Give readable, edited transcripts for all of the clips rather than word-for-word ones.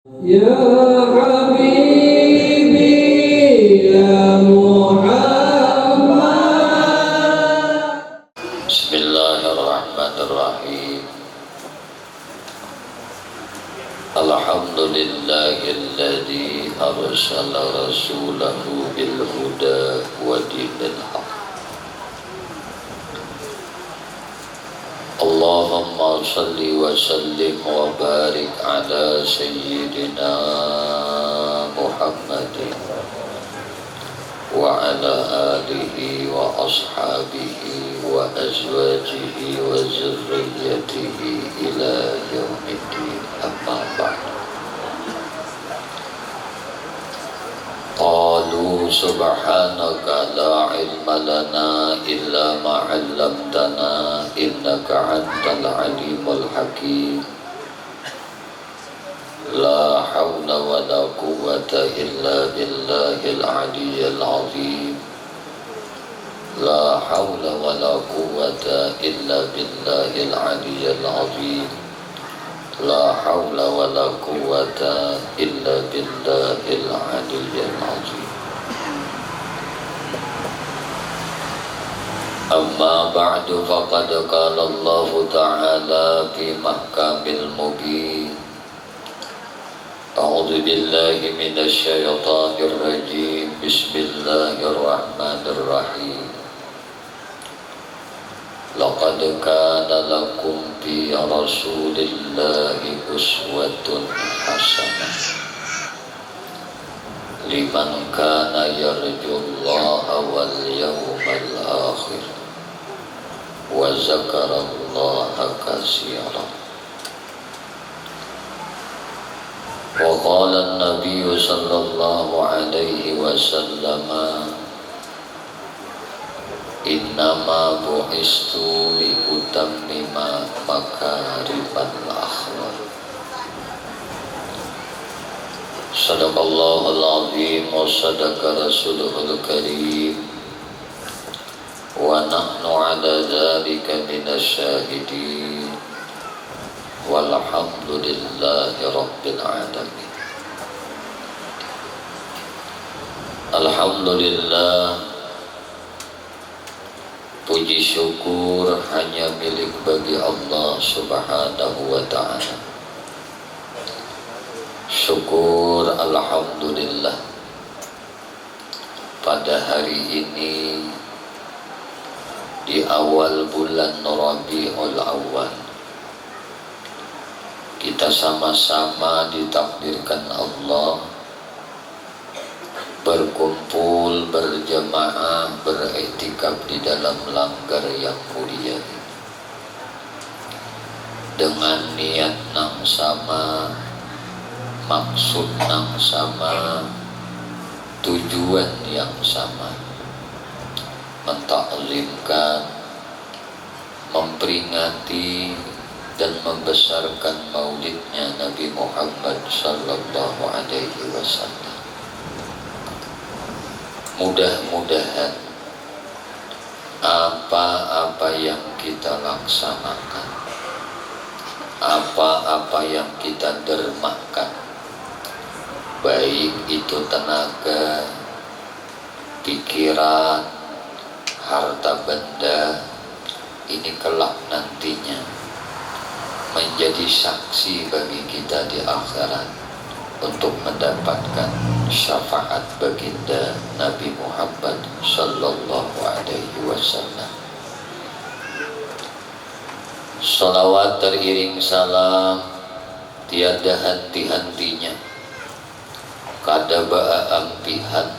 يا حبيبي يا محمد. بسم الله الرحمن الرحيم. الحمد لله الذي أرسل رسوله بالهدى ودين الحق. اللهم صل وسلم وبارك على سيدنا محمد وعلى آله وأصحابه وأزواجه وذريته إلى يوم الدين. أما بعد. قالوا سبحانك لا علم لنا إلا ما علمتنا إنك أنت العليم الحكيم. لا حول ولا قوة إلا بالله العلي العظيم. لا حول ولا قوة إلا بالله العلي العظيم. لا حول ولا قوة إلا بالله العلي العظيم. أما بعد فقد قال الله تعالى في محكم المبين. أعوذ بالله من الشيطان الرجيم. بسم الله الرحمن الرحيم. لقد كان لكم في رسول الله أسوة حسنة لمن كان يرجو الله واليوم الآخر وذكر الله كثيرا. وقال النبي صلى الله عليه وسلم إنما بعثت لأتمم مكارم الأخلاق. صدق الله العظيم وصدق رسوله الكريم ونحن على ذلك من الشاهدين والحمد لله رب العالمين. Alhamdulillah, puji syukur hanya milik bagi Allah Subhanahu wa ta'ala. Syukur alhamdulillah, pada hari ini di awal bulan Rabiul Awwal kita sama-sama ditakdirkan Allah berkumpul berjamaah beriktikaf di dalam langgar yang mulia dengan niat yang sama, maksud yang sama, tujuan yang sama, mentaklimkan, memperingati dan membesarkan maulidnya Nabi Muhammad sallallahu alaihi wasallam. Mudah-mudahan apa-apa yang kita laksanakan, apa-apa yang kita dermakan, baik itu tenaga, pikiran, harta benda, ini kelak nantinya menjadi saksi bagi kita di akhirat untuk mendapatkan syafaat baginda Nabi Muhammad sallallahu alaihi wasallam. Salawat teriring salam tiada henti-hentinya, kada ba'a ampihan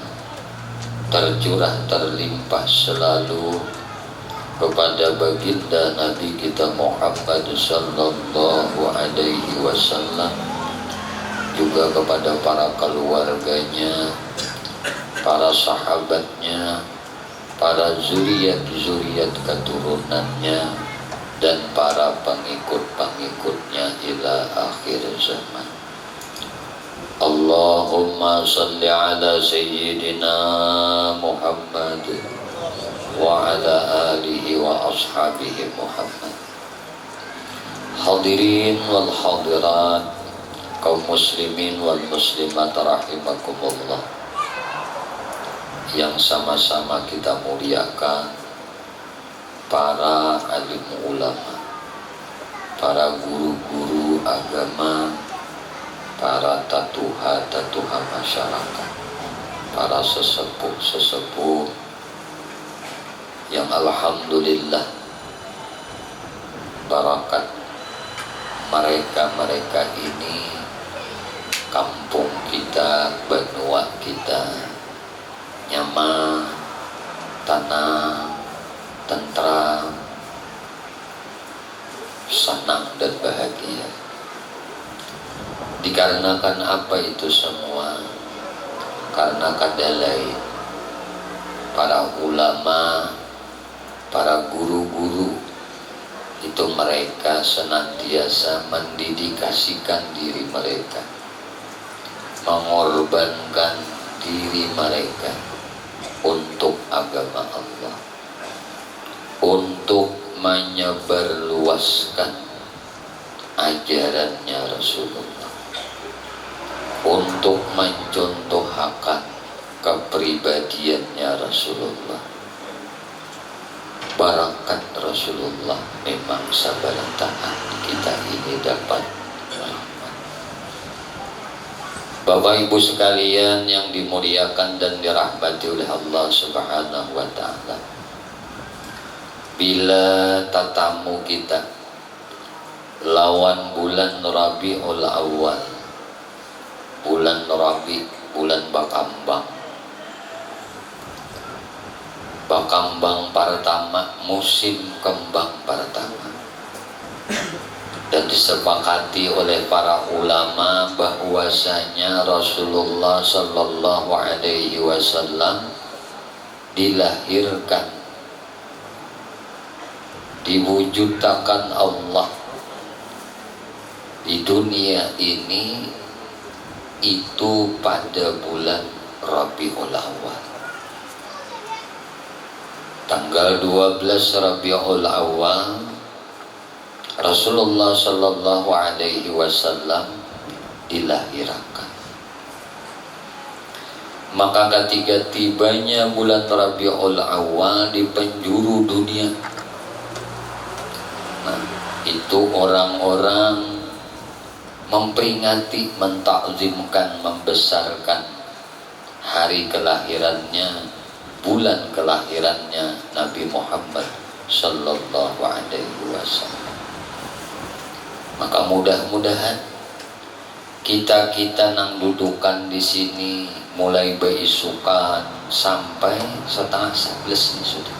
tercurah terlimpah selalu kepada baginda Nabi kita Muhammad sallallahu alaihi wasallam, juga kepada para keluarganya, para sahabatnya, para zuriat-zuriat keturunannya, dan para pengikut-pengikutnya ila akhir zaman. Allahumma salli ala sayyidina Muhammad wa ala alihi wa ashabihi Muhammad. Hadirin wal hadirat kaum muslimin wal muslimat rahimakumullah, yang sama-sama kita muliakan para alim ulama, para guru-guru agama, para tatuha masyarakat, para sesepuh yang alhamdulillah barakat mereka ini kampung kita, benua kita nyaman, tenang, tentram, senang dan bahagia. Dikarenakan apa itu semua? Karena kadalai para ulama, para guru-guru itu mereka senantiasa mendedikasikan diri mereka, mengorbankan diri mereka untuk agama Allah, untuk menyebarluaskan ajarannya Rasulullah, untuk mencontohkan kepribadiannya Rasulullah. Barakat Rasulullah memang sabarantaan kita ini dapat rahmat. Bapak Ibu sekalian yang dimuliakan dan dirahmati oleh Allah Subhanahu wa taala, bila tatamu kita lawan bulan Rabiul Awal, bulan Rabi, bulan Bakambang pertama, musim kembang pertama, dan disepakati oleh para ulama bahwasanya Rasulullah Sallallahu Alaihi Wasallam dilahirkan, diwujudkan Allah di dunia ini itu pada bulan Rabiul Awal. Tanggal 12 Rabiul Awal Rasulullah Sallallahu Alaihi Wasallam dilahirkan. Maka ketika tibanya bulan Rabiul Awal di penjuru dunia, itu orang-orang memperingati, mentakzimkan, membesarkan hari kelahirannya, bulan kelahirannya Nabi Muhammad Sallallahu Alaihi Wasallam. Maka mudah-mudahan kita nang dudukan di sini mulai beisukan sampai setengah 11 nih sudah.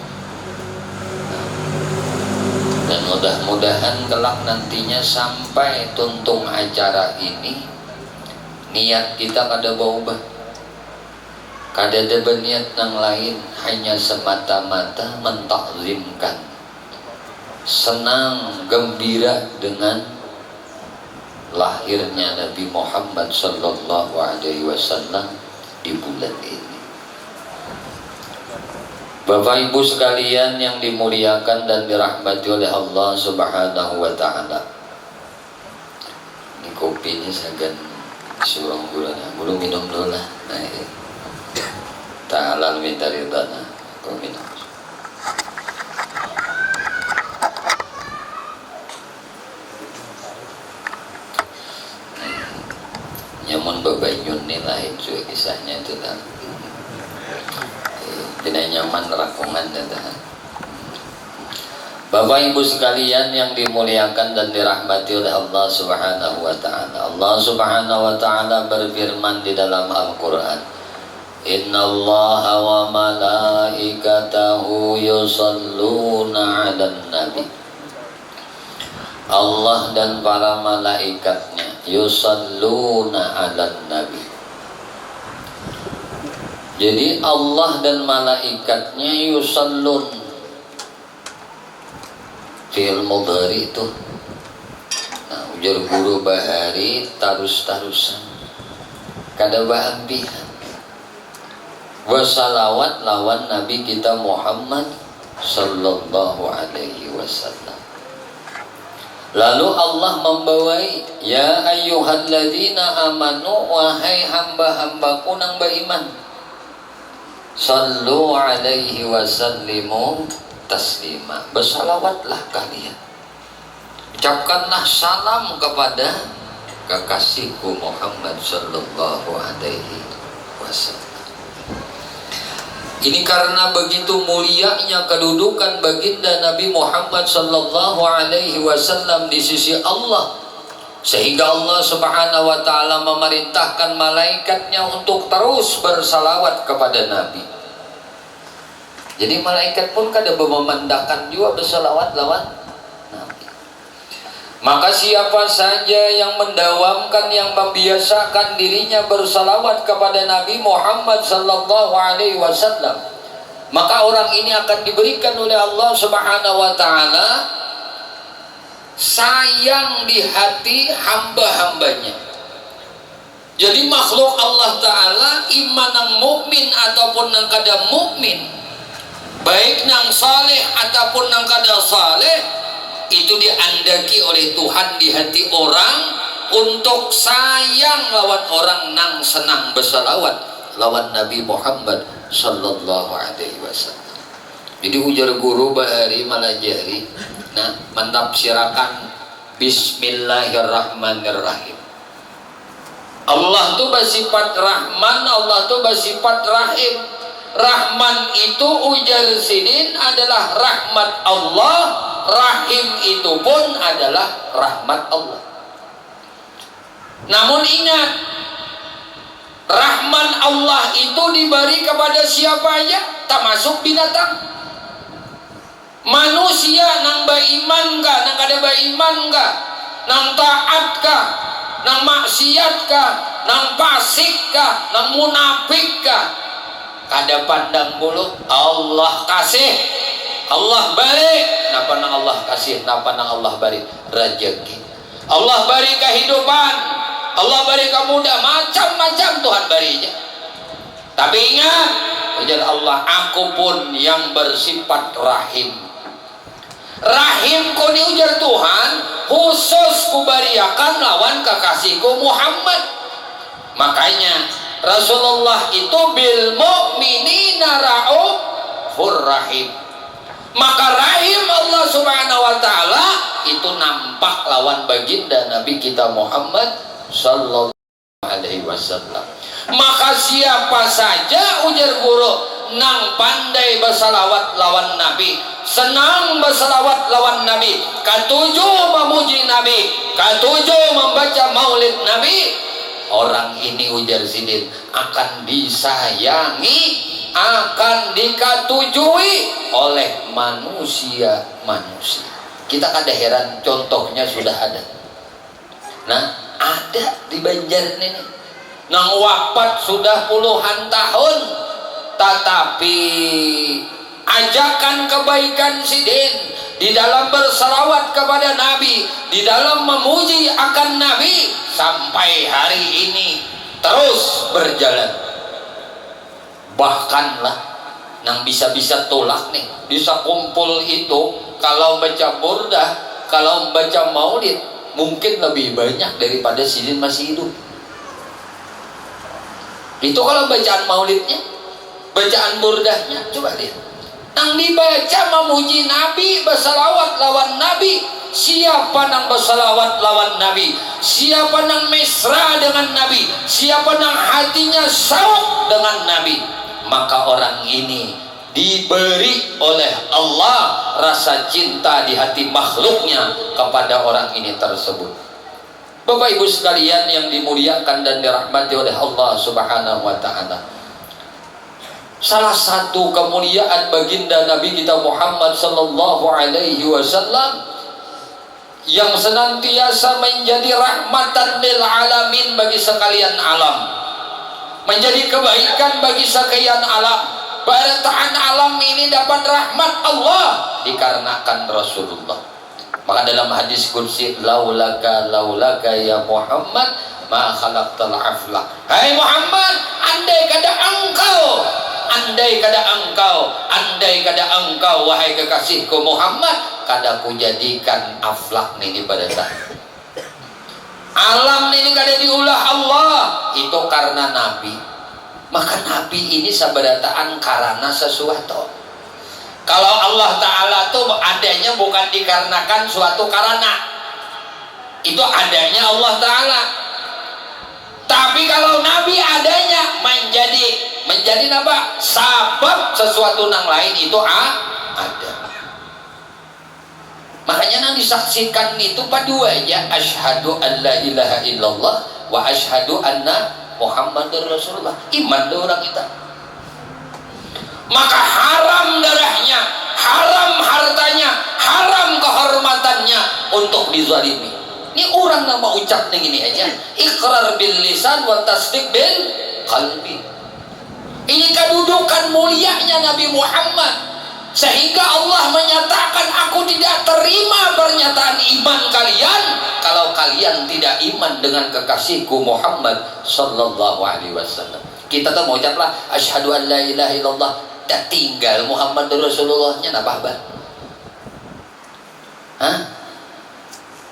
Dan mudah-mudahan kelak nantinya sampai tuntung acara ini niat kita kada berubah. Kada ada berniat yang lain, hanya semata-mata mentakzimkan, senang gembira dengan lahirnya Nabi Muhammad Sallallahu Alaihi Wasallam di bulan ini. Bapak Ibu sekalian yang dimuliakan dan dirahmati oleh Allah Subhanahu wa taala. Ini kopi ini sagan surang gulanya, belum minum dulu lah. Nah, ta'ala minta ridana, kau minum. Nyamun babanyun ni lain juga kisahnya itu kan. Tidak nyaman rakungan dan Bapak Ibu sekalian yang dimuliakan dan dirahmati oleh Allah Subhanahu wa taala. Allah Subhanahu wa taala berfirman di dalam Al-Qur'an, Innallaha wa malaikatahu yusalluna 'alan nabi. Allah dan para malaikatnya yusalluna 'alan nabi. Jadi Allah dan malaikatnya yusallun, fi'il mudhari itu. Nah, ujar guru bahari tarus-tarusan kada baambihan. Wassalawat lawan Nabi kita Muhammad Sallallahu Alaihi Wasallam. Lalu Allah membawai, ya ayyuhalladzina amanu, wahai hamba-hambaku nang beriman, sallu alaihi wasallimu taslima, bersalawatlah kalian, ucapkanlah salam kepada kekasihku Muhammad sallallahu alaihi wasallam. Ini karena begitu mulianya kedudukan baginda Nabi Muhammad sallallahu alaihi wasallam di sisi Allah, sehingga Allah Subhanahu wa taala memerintahkan malaikatnya untuk terus bersalawat kepada Nabi. Jadi malaikat pun kada memandangkan juga bersalawat lawan Nabi. Maka siapa saja yang mendawamkan, yang membiasakan dirinya bersalawat kepada Nabi Muhammad sallallahu alaihi wasallam, maka orang ini akan diberikan oleh Allah Subhanahu wa taala sayang di hati hamba-hambanya. Jadi makhluk Allah taala, iman nang mukmin ataupun nang kada mukmin, baik nang saleh ataupun nang kada saleh, itu diandaki oleh Tuhan di hati orang untuk sayang lawan orang nang senang bersalawat lawan Nabi Muhammad sallallahu alaihi wasallam. Jadi ujar guru bahari malajari, nah mentafsirakan Bismillahirrahmanirrahim. Allah tuh bersifat Rahman, Allah tuh bersifat Rahim. Rahman itu ujar sidin adalah rahmat Allah, Rahim itu pun adalah rahmat Allah. Namun ingat, Rahman Allah itu diberi kepada siapa aja, termasuk binatang. Manusia nang beriman kah, nang kada beriman kah, nang taat kah, nang maksiat kah, nang fasik kah, nang munafik kah, kada pandang bulu. Allah kasih, Allah beri. Napa nang Allah kasih, napa nang Allah beri rezeki, Allah beri kehidupan, Allah beri kemudahan, macam-macam Tuhan berinya. Tapi ingat, ujar Allah, aku pun yang bersifat Rahim. Rahim ku diujar Tuhan, khusus kubariakan lawan kekasihku Muhammad. Makanya Rasulullah itu bil mu'minina raufur rahim. Maka rahim Allah Subhanahu wa taala itu nampak lawan baginda Nabi kita Muhammad sallallahu alaihi wasallam. Maka siapa saja ujar guru nang pandai bersalawat lawan Nabi, senang bersalawat lawan Nabi, katuju memuji Nabi, katuju membaca maulid Nabi, orang ini ujar sidin akan disayangi, akan dikatujui oleh manusia-manusia. Kita kada heran, contohnya sudah ada. Nah, ada di Banjar ini nang wafat sudah puluhan tahun, tetapi ajakan kebaikan sidin di dalam bersalawat kepada Nabi, di dalam memuji akan Nabi, sampai hari ini terus berjalan. Bahkanlah nang bisa-bisa tolak nih, bisa kumpul itu kalau baca burdah, kalau baca maulid mungkin lebih banyak daripada sidin masih hidup. Itu kalau bacaan maulidnya, bacaan burdahnya, coba lihat. Nang dibaca memuji Nabi, bersalawat lawan Nabi. Siapa nang bersalawat lawan Nabi, siapa nang mesra dengan Nabi, siapa nang hatinya sauk dengan Nabi, maka orang ini diberi oleh Allah rasa cinta di hati makhluknya kepada orang ini tersebut. Bapak Ibu sekalian yang dimuliakan dan dirahmati oleh Allah Subhanahu wa taala, salah satu kemuliaan baginda Nabi kita Muhammad sallallahu alaihi wasallam yang senantiasa menjadi rahmatan lil alamin bagi sekalian alam, menjadi kebaikan bagi sekalian alam. Barataan alam ini dapat rahmat Allah dikarenakan Rasulullah. Maka dalam hadis qudsi, laulaka ya Muhammad ma khalaqtal afla. Hai Muhammad, andai kada engkau wahai kekasihku Muhammad, kada ku jadikan aflak nih pada saat alam ini kada diulah Allah itu karena Nabi. Maka Nabi ini sabarataan karena sesuatu. Kalau Allah Ta'ala tuh adanya bukan dikarenakan suatu karena, itu adanya Allah Ta'ala. Tapi kalau Nabi adanya menjadi apa? Sabab sesuatu nang lain itu ada. Makanya nang disaksikan itu padua aja, asyhadu an la ilaha illallah wa asyhadu anna Muhammadur Rasulullah. Iman do orang kita. Maka haram darahnya, haram hartanya, haram kehormatannya untuk dizalimi. Ini orang yang mau ucap nih gini aja, iqrar bil lisan wa tasdiq bil qalbi. Ini kedudukan mulianya Nabi Muhammad. Sehingga Allah menyatakan, aku tidak terima pernyataan iman kalian kalau kalian tidak iman dengan kekasihku Muhammad sallallahu alaihi wasallam. Kita tuh mau ucaplah asyhadu an la ilaha illallah, dan tinggal Muhammad Rasulullahnya napa bah? Hah?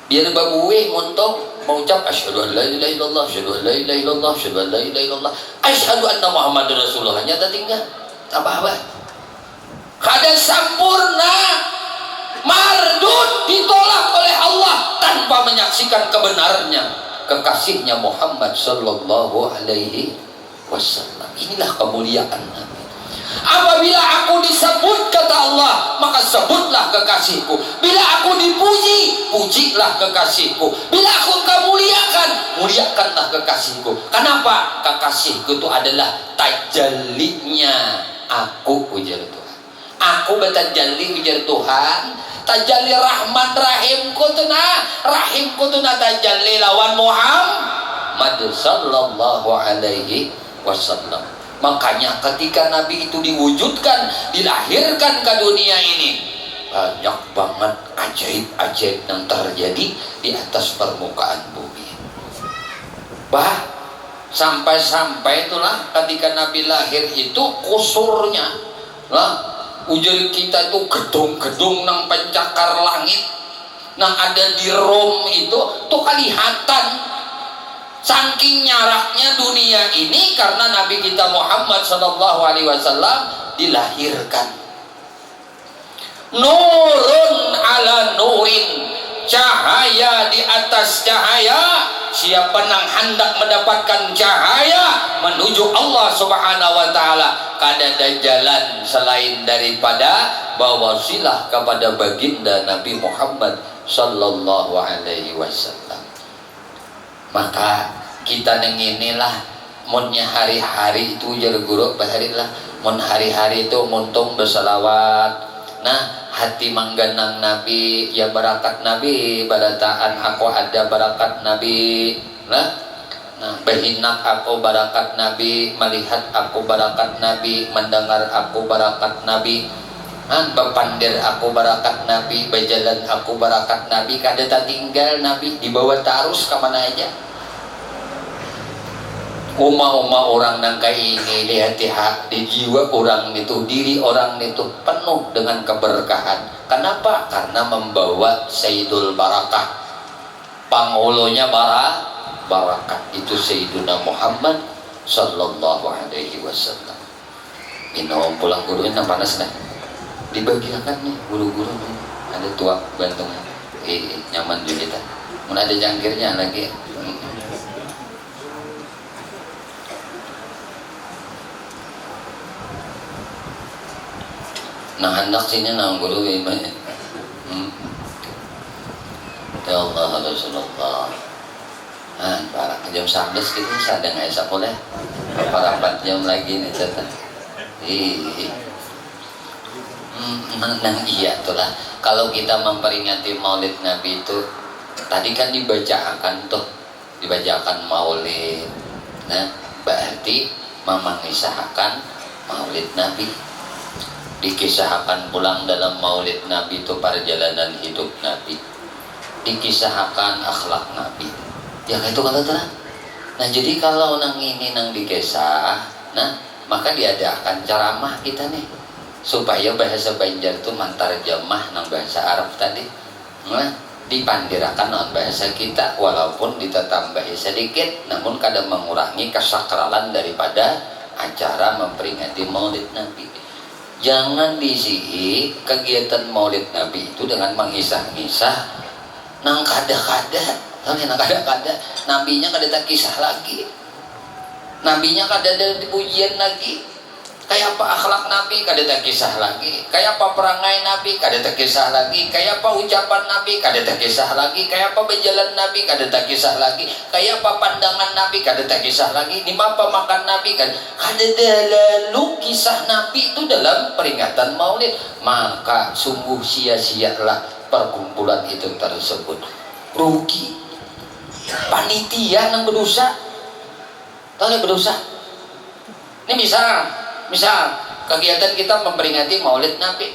Biar babuwe montong mau ucap asyhadu an la ilaha illallah, asyhadu an la ilaha illallah, asyhadu an la ilaha illallah, asyhadu anna Muhammad Rasulullahnya tak tinggal. Apa bah? Kada sempurna, mardud, ditolak oleh Allah tanpa menyaksikan kebenarannya kekasihnya Muhammad sallallahu alaihi wasallam. Inilah kemuliaan Nabi. Apabila aku disebut kata Allah, maka sebutlah kekasihku. Bila aku dipuji, pujilah kekasihku. Bila aku kemuliakan, muliakanlah kekasihku. Kenapa? Kekasihku itu adalah tajallinya aku, ujar Tuhan. Aku betajalli ujar Tuhan, tajalli rahmat rahimku tu na tajalli lawan Muhammad sallallahu alaihi wasallam. Makanya ketika Nabi itu diwujudkan, dilahirkan ke dunia ini, banyak banget ajaib-ajaib yang terjadi di atas permukaan bumi. Bah, sampai-sampai itulah ketika Nabi lahir itu kusurnya lah, ujar kita itu gedung-gedung nang pencakar langit nang ada di Rom itu tuh kelihatan saking nyaraknya dunia ini karena Nabi kita Muhammad sallallahu alaihi wasallam dilahirkan. Nurun ala nurin, cahaya di atas cahaya. Siapa yang hendak mendapatkan cahaya menuju Allah subhanahu wa ta'ala, kada ada jalan selain daripada bawasilah kepada baginda Nabi Muhammad sallallahu alaihi wasallam. Maka kita nenginilah munnya hari-hari itu jar guru baharilah mun hari-hari itu muntung bersalawat. Nah, hati mangganang Nabi, ya barakat Nabi, barataan aku ada barakat Nabi. Nah, berhinak aku barakat Nabi, melihat aku barakat Nabi, mendengar aku barakat Nabi, bepandir aku barakat Nabi, berjalan aku barakat Nabi. Kada tak tinggal Nabi, dibawa tarus kemana aja. Uma-uma orang nang kayak ini di hati di jiwa orang itu, diri orang itu penuh dengan keberkahan. Kenapa? Karena membawa Sayyidul Barakah, pangolonya barakat itu Sayyiduna Muhammad sallallahu alaihi wasallam. Minum pulang guru ini panas nih, dibagiakan nih guru-guru nih, ada tua gantungnya, nyaman juga kita. Mun ada jangkirnya lagi. Nah hendak sini nang guru gimana? Ya Allah Rasulullah. Para jam 11 kita sadang esa boleh. Para 4 jam lagi nih cerita. Nang iya itulah. Kalau kita memperingati Maulid Nabi itu, tadi kan dibacakan Maulid. Nah, berarti memengisahkan Maulid Nabi. Dikisahkan pulang dalam Maulid Nabi itu perjalanan hidup Nabi, dikisahkan akhlak Nabi, ya itu kalau telah. Nah jadi kalau nang ini nang dikisah, nah maka diadakan ceramah kita nih, supaya bahasa Banjar itu mantarjamah nang bahasa Arab tadi dipandirakan non bahasa kita, walaupun ditatambahi sedikit namun kadang mengurangi kesakralan daripada acara memperingati Maulid Nabi. Jangan diisi kegiatan Maulid Nabi itu dengan mengisah-ngisah nang kada-kada, nabinya kada tak kisah lagi, nabinya kada ada pujian lagi. Kayak apa akhlak Nabi kada tak kisah lagi, kayak apa perangai Nabi kada tak kisah lagi, kayak apa ucapan Nabi kada tak kisah lagi, kayak apa berjalan Nabi kada tak kisah lagi, kayak apa pandangan Nabi kada tak kisah lagi, di apa makan Nabi kada lalu kisah Nabi itu dalam peringatan Maulid. Maka sungguh sia-sialah perkumpulan itu tersebut, rugi panitia yang berdosa. Tahu yang berdosa ini misal kegiatan kita memperingati Maulid Nabi,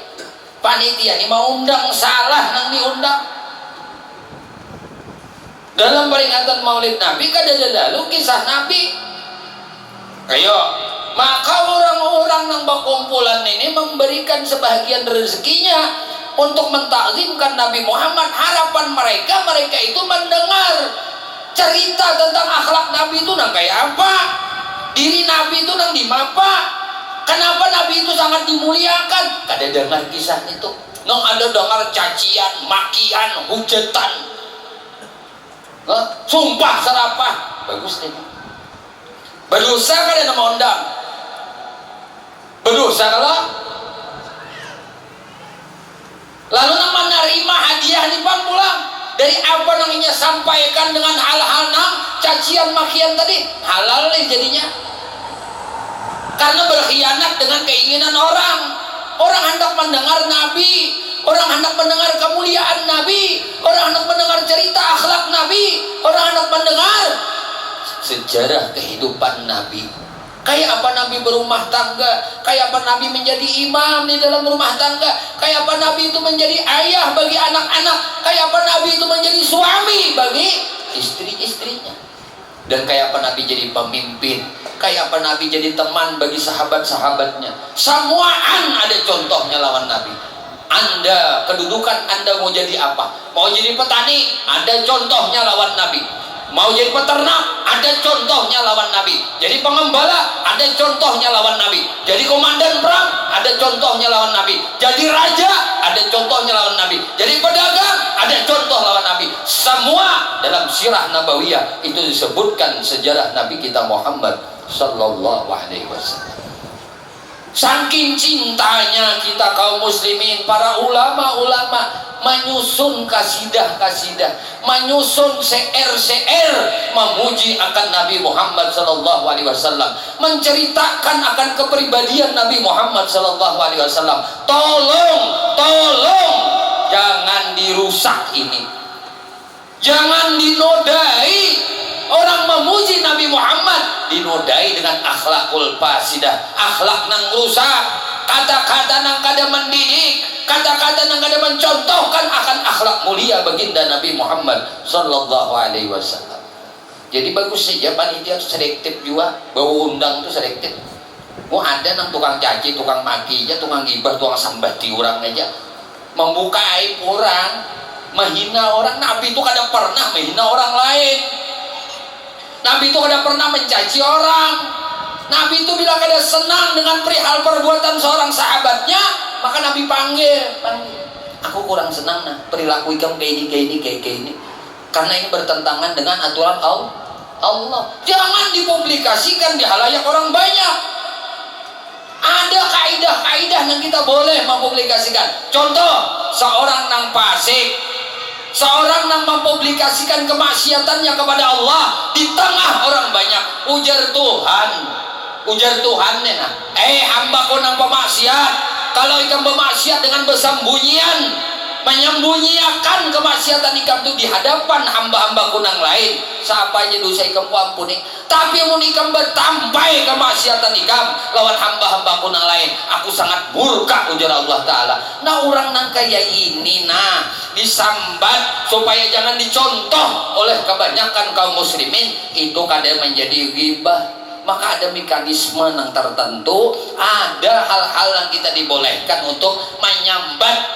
panitia ini mau undang salah nang diundang dalam peringatan Maulid Nabi kada lalu kisah Nabi. Ayo, maka orang-orang yang berkumpulan ini memberikan sebahagian rezekinya untuk mentakzimkan Nabi Muhammad. Harapan mereka itu mendengar cerita tentang akhlak Nabi itu nang kayak apa, diri Nabi itu nang di mapa. Kenapa Nabi itu sangat dimuliakan? Kada dengar kisah itu. Nong ada dengar cacian, makian, hujatan, sumpah serapah. Bagus deh. Berdosa kada nama undang. Berdosa kalau lalu nang menerima hadiah di pulang dari apa namanya sampaikan dengan hal-hal nang cacian makian tadi halal nih jadinya. Karena berkhianat dengan keinginan orang hendak mendengar Nabi, orang hendak mendengar kemuliaan Nabi, orang hendak mendengar cerita akhlak Nabi, orang hendak mendengar sejarah kehidupan Nabi. Kayak apa Nabi berumah tangga, kayak apa Nabi menjadi imam di dalam rumah tangga, kayak apa Nabi itu menjadi ayah bagi anak-anak, kayak apa Nabi itu menjadi suami bagi istri-istrinya, dan kayak apa Nabi jadi pemimpin, kayak apa Nabi jadi teman bagi sahabat-sahabatnya. Semuaan ada contohnya lawan Nabi. Anda, kedudukan Anda mau jadi apa? Mau jadi petani, ada contohnya lawan Nabi. Mau jadi peternak, ada contohnya lawan Nabi. Jadi pengembala, ada contohnya lawan Nabi. Jadi komandan perang, ada contohnya lawan Nabi. Jadi raja, ada contohnya lawan Nabi. Jadi pedagang, ada contoh lawan Nabi. Semua dalam sirah nabawiyah itu disebutkan sejarah Nabi kita Muhammad sallallahu alaihi wasallam. Saking cintanya kita kaum muslimin, para ulama-ulama menyusun kasidah-kasidah, menyusun syair-syair memuji akan Nabi Muhammad sallallahu alaihi wasallam, menceritakan akan kepribadian Nabi Muhammad sallallahu alaihi wasallam. Tolong jangan dirusak ini. Jangan dinodai. Orang memuji Nabi Muhammad dinodai dengan akhlakul fasidah, akhlak nang rusak, kata-kata nang kada mendidik, kata-kata nang kada mencontohkan akan akhlak mulia baginda Nabi Muhammad sallallahu alaihi wasallam. Jadi bagus saja panitia itu selektif juga, bawa undang itu selektif. Mau ada nang tukang caci, tukang maki aja, tukang gibah, tukang sambati orang aja, membuka aib orang, menghina orang. Nabi itu kada pernah menghina orang lain. Nabi itu kada pernah mencaci orang. Nabi itu bila kada senang dengan perihal perbuatan seorang sahabatnya, maka Nabi panggil. Aku kurang senang nah perilaku kamu kayak ini. Karena ini bertentangan dengan aturan Allah. Jangan dipublikasikan di halayak orang banyak. Ada kaidah-kaidah yang kita boleh mempublikasikan. Contoh, seorang nang fasik, seorang yang mempublikasikan kemaksiatannya kepada Allah di tengah orang banyak, ujar Tuhan nah, hambaku nang pemaksiat, kalau ikam bermaksiat dengan bersembunyian, menyembunyikan kemaksiatan ikam itu di hadapan hamba-hambaku nang lain, siapa aja dosa ikam ku ampuni. Tapi mun ikam bertampai kemaksiatan ikam lawan hamba-hambaku nang lain, aku sangat murka, ujar Allah Ta'ala. Nah orang nang kayak ini nah disambat supaya jangan dicontoh oleh kebanyakan kaum muslimin, itu kadang menjadi ghibah, maka ada mekanisme yang tertentu, ada hal-hal yang kita dibolehkan untuk menyambat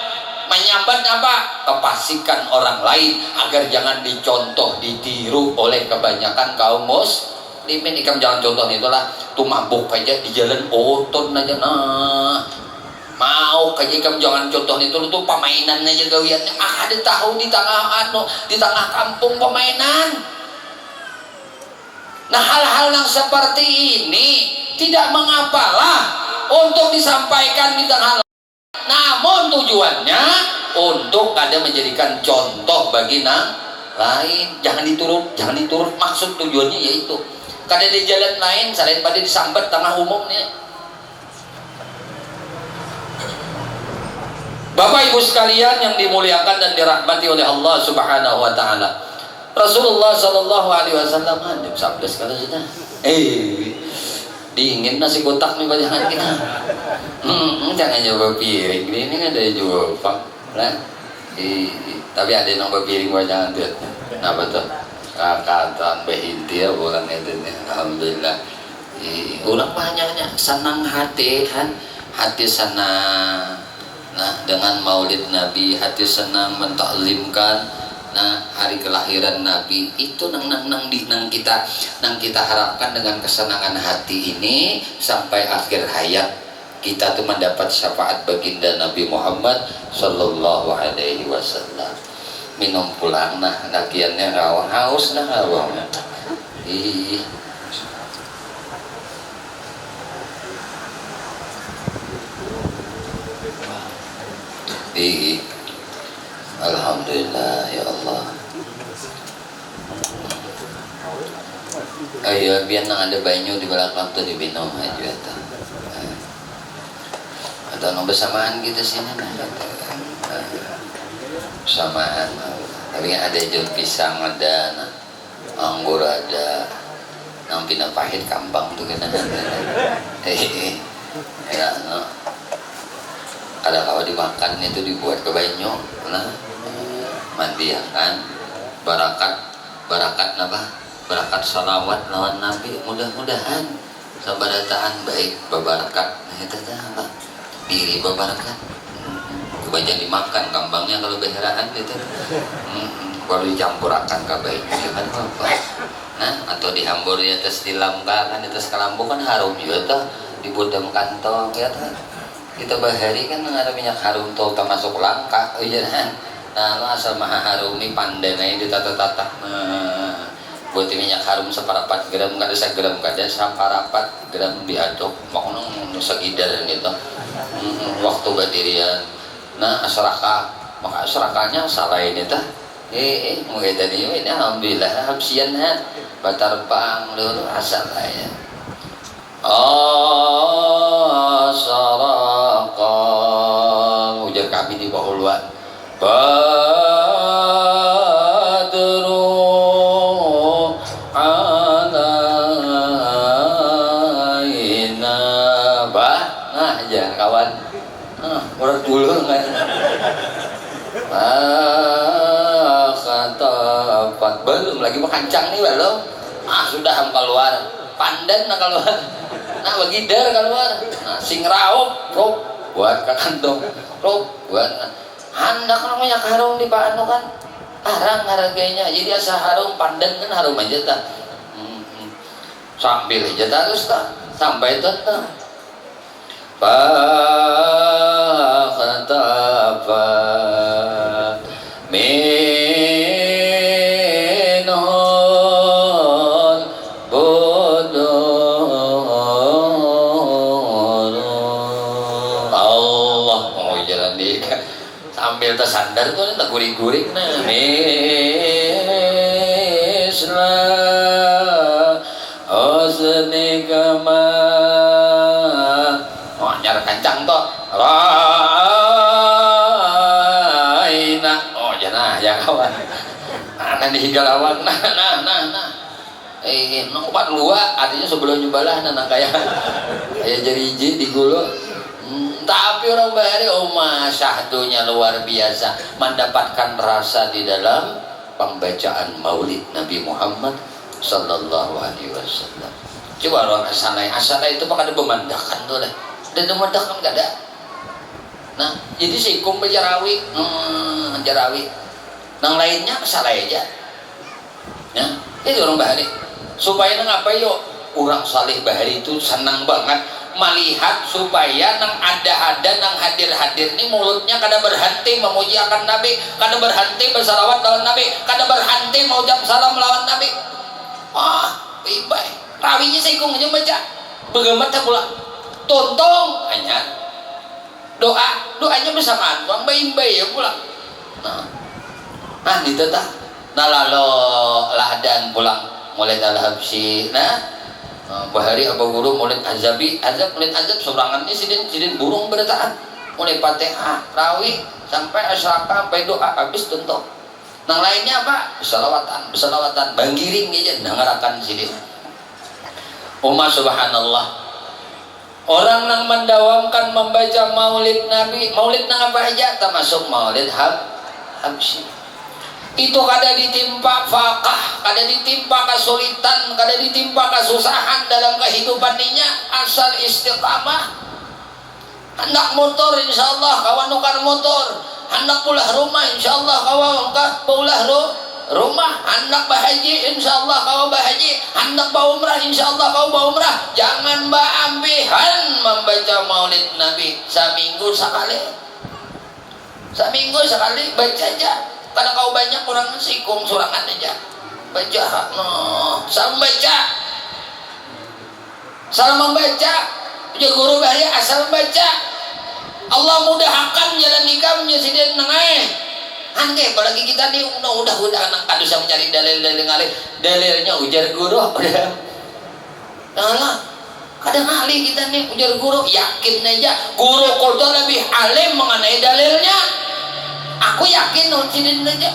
apa? Kefasikan orang lain, agar jangan dicontoh, ditiru oleh kebanyakan kaum muslimin. Ikam jangan contoh itulah, tuh mabuk aja di jalan oton aja, nah mau kayak ikam jangan contoh itu tuh pemainan aja gawiannya. Ada tahu di tengah kampung pemainan. Nah, hal-hal yang seperti ini tidak mengapalah untuk disampaikan di tengah, namun tujuannya untuk kada menjadikan contoh bagi lain. Jangan diturut maksud tujuannya yaitu kada di jalan lain selain pada disambat tengah umumnya. Bapak Ibu sekalian yang dimuliakan dan dirahmati oleh Allah Subhanahu wa taala, Rasulullah sallallahu alaihi wasallam ada sabda sekali sudah. Dingin nasi kotak nih banyak kita. Jangan coba piring ini kan ada jual pak. Nah, tapi ada yang coba piring banyak tuh. Kenapa tuh? Kakatan behinti ya bulan itu nih. Alhamdulillah. Ulang banyaknya senang hati senang. Nah, dengan maulid Nabi hati senang mentaklimkan. Nah, hari kelahiran Nabi itu nang kita harapkan dengan kesenangan hati ini sampai akhir hayat kita tuh mendapat syafaat baginda Nabi Muhammad sallallahu alaihi wasallam. Minum pulang nah nakiannya rawa haus nah rawa. Alhamdulillah ya Allah. Ayo biar nang ada banyu di belakang tuh diminum aja tuh. Ada nang bersamaan kita sini bersamaan. Tapi ada jus pisang, ada anggur, ada nang pina pahit kambang tuh kan ada. Ya, no. Ada kalau dimakan itu dibuat ke banyu, nah mandi ya kan, barakat apa? Barakat salawat lawan Nabi, mudah-mudahan sabarataan baik babarakat. Nah itu apa? Diri babarakat. Kebanyakan dimakan kambangnya kalau beheraan gitu. Kalau dicampurakan ke baik kan apa? Nah atau dihambur di atas dilamka kan di atas kelambu kan harum juga tuh, dibudam kantong ya tuh. Kita bahari kan ada minyak harum tuh termasuk langka, iya kan? Nah, asal maha harumi pandan aja ditata-tata. Buat minyak harum separapat gram, kada segram kada separapat gram diaduk, makanya segidar gitu. Waktu badirian. Nah, asraka, maka asrakanya salah ini tah. Mungkin tadi ini alhamdulillah habsian han, batar pang dulu asal ya. Asaraka ujar kami di bahuluan badru alaina bah. Nah aja kawan udah dulu kan kata belum lagi makancang nih belum sudah keluar pandan nak keluar. Nah bagidar keluar, nah sing raup buat ke kantong, buat hendak namanya harum di panu kan, arang harganya, jadi asa harum pandan kan harum aja tak, sambil aja terus tak, sampai tetap, Fakhtafat minhul budur. Allah mau jalan di sambil tersandar tuh tak guring-guring nah misla osni kama nyara kancang toh raina janah ya kawan anak dihigalawan nah nompat luar artinya sebelum nyobalah nah kayak jadi hiji di gulu. Tapi orang bahari syahdunya luar biasa mendapatkan rasa di dalam pembacaan maulid Nabi Muhammad sallallahu alaihi wasallam. Coba orang asalai itu pak ada pemandakan tuh dah. Dan pemandakan gak ada. Nah, jadi sikum bejarawi, jarawi. Nang lainnya asalai aja. Ya, itu orang bahari. Supaya nang apa yuk? Orang salih bahari itu senang banget melihat supaya nang ada nang hadir ini mulutnya kada berhenti memuji akan Nabi, kada berhenti bersalawat lawan Nabi, kada berhenti mengucap salam lawan Nabi. Wah, baik. Rawinya saya ikut aja baca bagaimana pula tontong hanya doanya bersamaan bang bayi ya pula nah itu tak nah lalu ladan pulang mulai dalam si bahari apa guru mulai azab sorangannya sidin burung bertaan mulai Fatihah rawi sampai asyraka sampai doa habis tontong nah lainnya apa bersalawatan banggiring aja dengarakan sidin. Subhanallah, orang yang mendawamkan membaca maulid Nabi, maulid nang apa aja termasuk maulid habsyi. Itu kada ditimpa fakah, kada ditimpa kesulitan, kada ditimpa kesusahan dalam kehidupan ninya, asal istiqamah. Hendak motor insyaallah kawan nukar motor, hendak pulah rumah insyaallah kawan pulah rumah, hendak bahaji insyaallah kau bahaji, hendak bawa umrah insyaallah kau bawa umrah. Jangan ambihan membaca maulid Nabi seminggu sekali baca aja karena kau banyak orang sikung surangan aja baca salam membaca punya guru bahaya asal membaca Allah mudahkan jalan nikamnya sidin nengai aneh apalagi kita nih udah anak kadu bisa mencari dalilnya ujar guru udah nah kadang ahli kita nih ujar guru yakin aja guru kota lebih alim mengenai dalilnya aku yakin sidin aja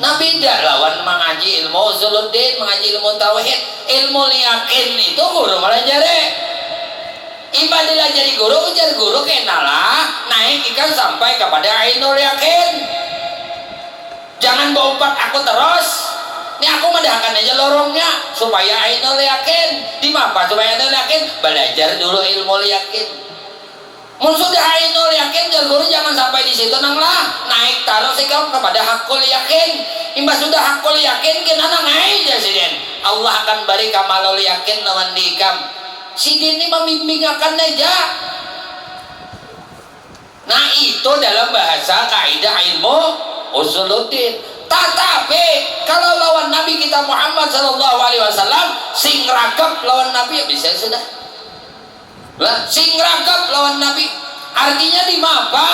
nah beda lawan mengaji ilmu usuluddin mengaji ilmu tauhid ilmu yakin itu guru malah jare ibadah jadi guru ujar guru kenalah naik ikan sampai kepada ainul yakin. Jangan bombat aku terus. Ini aku mendahkan aja lorongnya supaya ainul yakin. Di apa supaya ainul yakin? Belajar dulu ilmu yakin. Mun sudah ainul yakin, guru jangan sampai di situ nanglah. Naik taruh sikap kepada hakul yakin. Imbas sudah hakul yakin, kita naik aja sidin. Allah akan beri kamalul yakin lawan dikam. Sidin ini membimbingakan aja. Nah itu dalam bahasa kaidah ilmu usuluddin. Tetapi kalau lawan Nabi kita Muhammad sallallahu alaihi wasallam sing ragap lawan Nabi ya bisa sudah lah sing ragap lawan Nabi artinya di mapa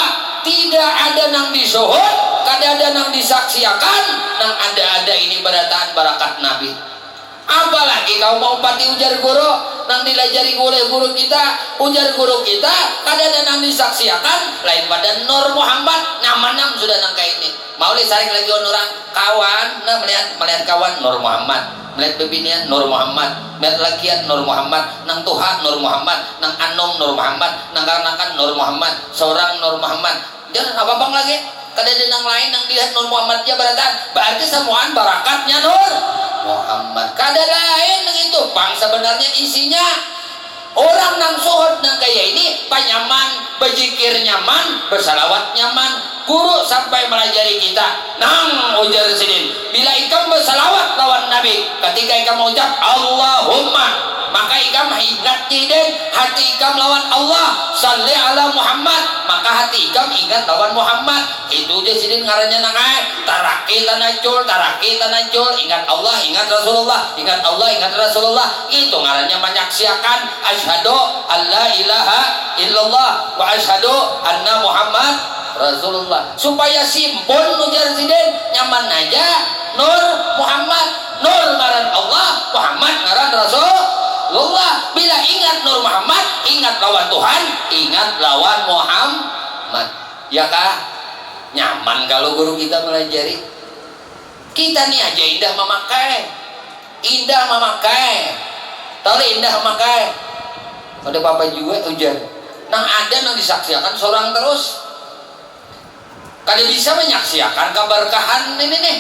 tidak ada nang disuhud kada ada nang disaksiakan nang ada ini berataan barakat Nabi. Apalagi kau mau pati ujar guru nang dilajari oleh guru kita ujar guru kita kada ada nang disaksiakan lain pada Nur Muhammad nama sudah nang kayak ini mau saring lagi orang kawan nah melihat kawan Nur Muhammad melihat bebinian Nur Muhammad melihat lakian Nur Muhammad nang Tuhan Nur Muhammad nang Anom Nur Muhammad nang karnakan Nur Muhammad seorang Nur Muhammad jangan apa bang lagi kada ada nang lain nang dilihat Nur Muhammadnya berarti semuaan barakatnya Nur Muhammad kada lain nang itu bang sebenarnya isinya orang nang suhud nang kayak ini panyaman berzikir nyaman bersalawat nyaman guru sampai melajari kita nang ujar sidin bila ikam bersalawat lawan Nabi ketika ikam mengucap Allahumma maka ikam ingat sidin hati ikam lawan Allah salli ala Muhammad maka hati ikam ingat lawan Muhammad itu dia sidin ngarannya nangai taraki tanacul ingat Allah ingat Rasulullah ingat Allah ingat Rasulullah itu ngarannya menyaksiakan asyhadu alla ilaha illallah wa asyhadu anna Muhammad Rasulullah supaya simpul ujar sidin nyaman aja Nur Muhammad Nur ngaran Allah Muhammad ngaran Rasulullah bila ingat Nur Muhammad ingat lawan Tuhan ingat lawan Muhammad ya kah nyaman kalau guru kita melajari kita nih aja indah memakai tahu indah memakai pada papa juga ujar nang ada nang disaksikan seorang terus kada bisa menyaksikan keberkahan ini nih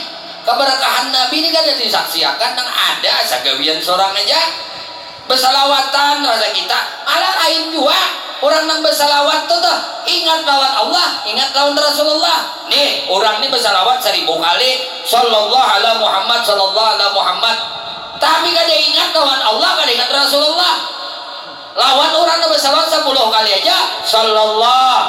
keberkahan Nabi ini kada disaksikan nang ada sagawian seorang aja Besalawatan rasa kita malah lain juga. Orang nang bersalawat tuh ingat lawan Allah, ingat lawan Rasulullah. Nih orang ini bersalawat 1000 kali sallallahu ala Muhammad sallallahu ala Muhammad, tapi kada ingat lawan Allah, kada ingat Rasulullah. Lawan orang yang bersalawat 10 kali aja sallallahu,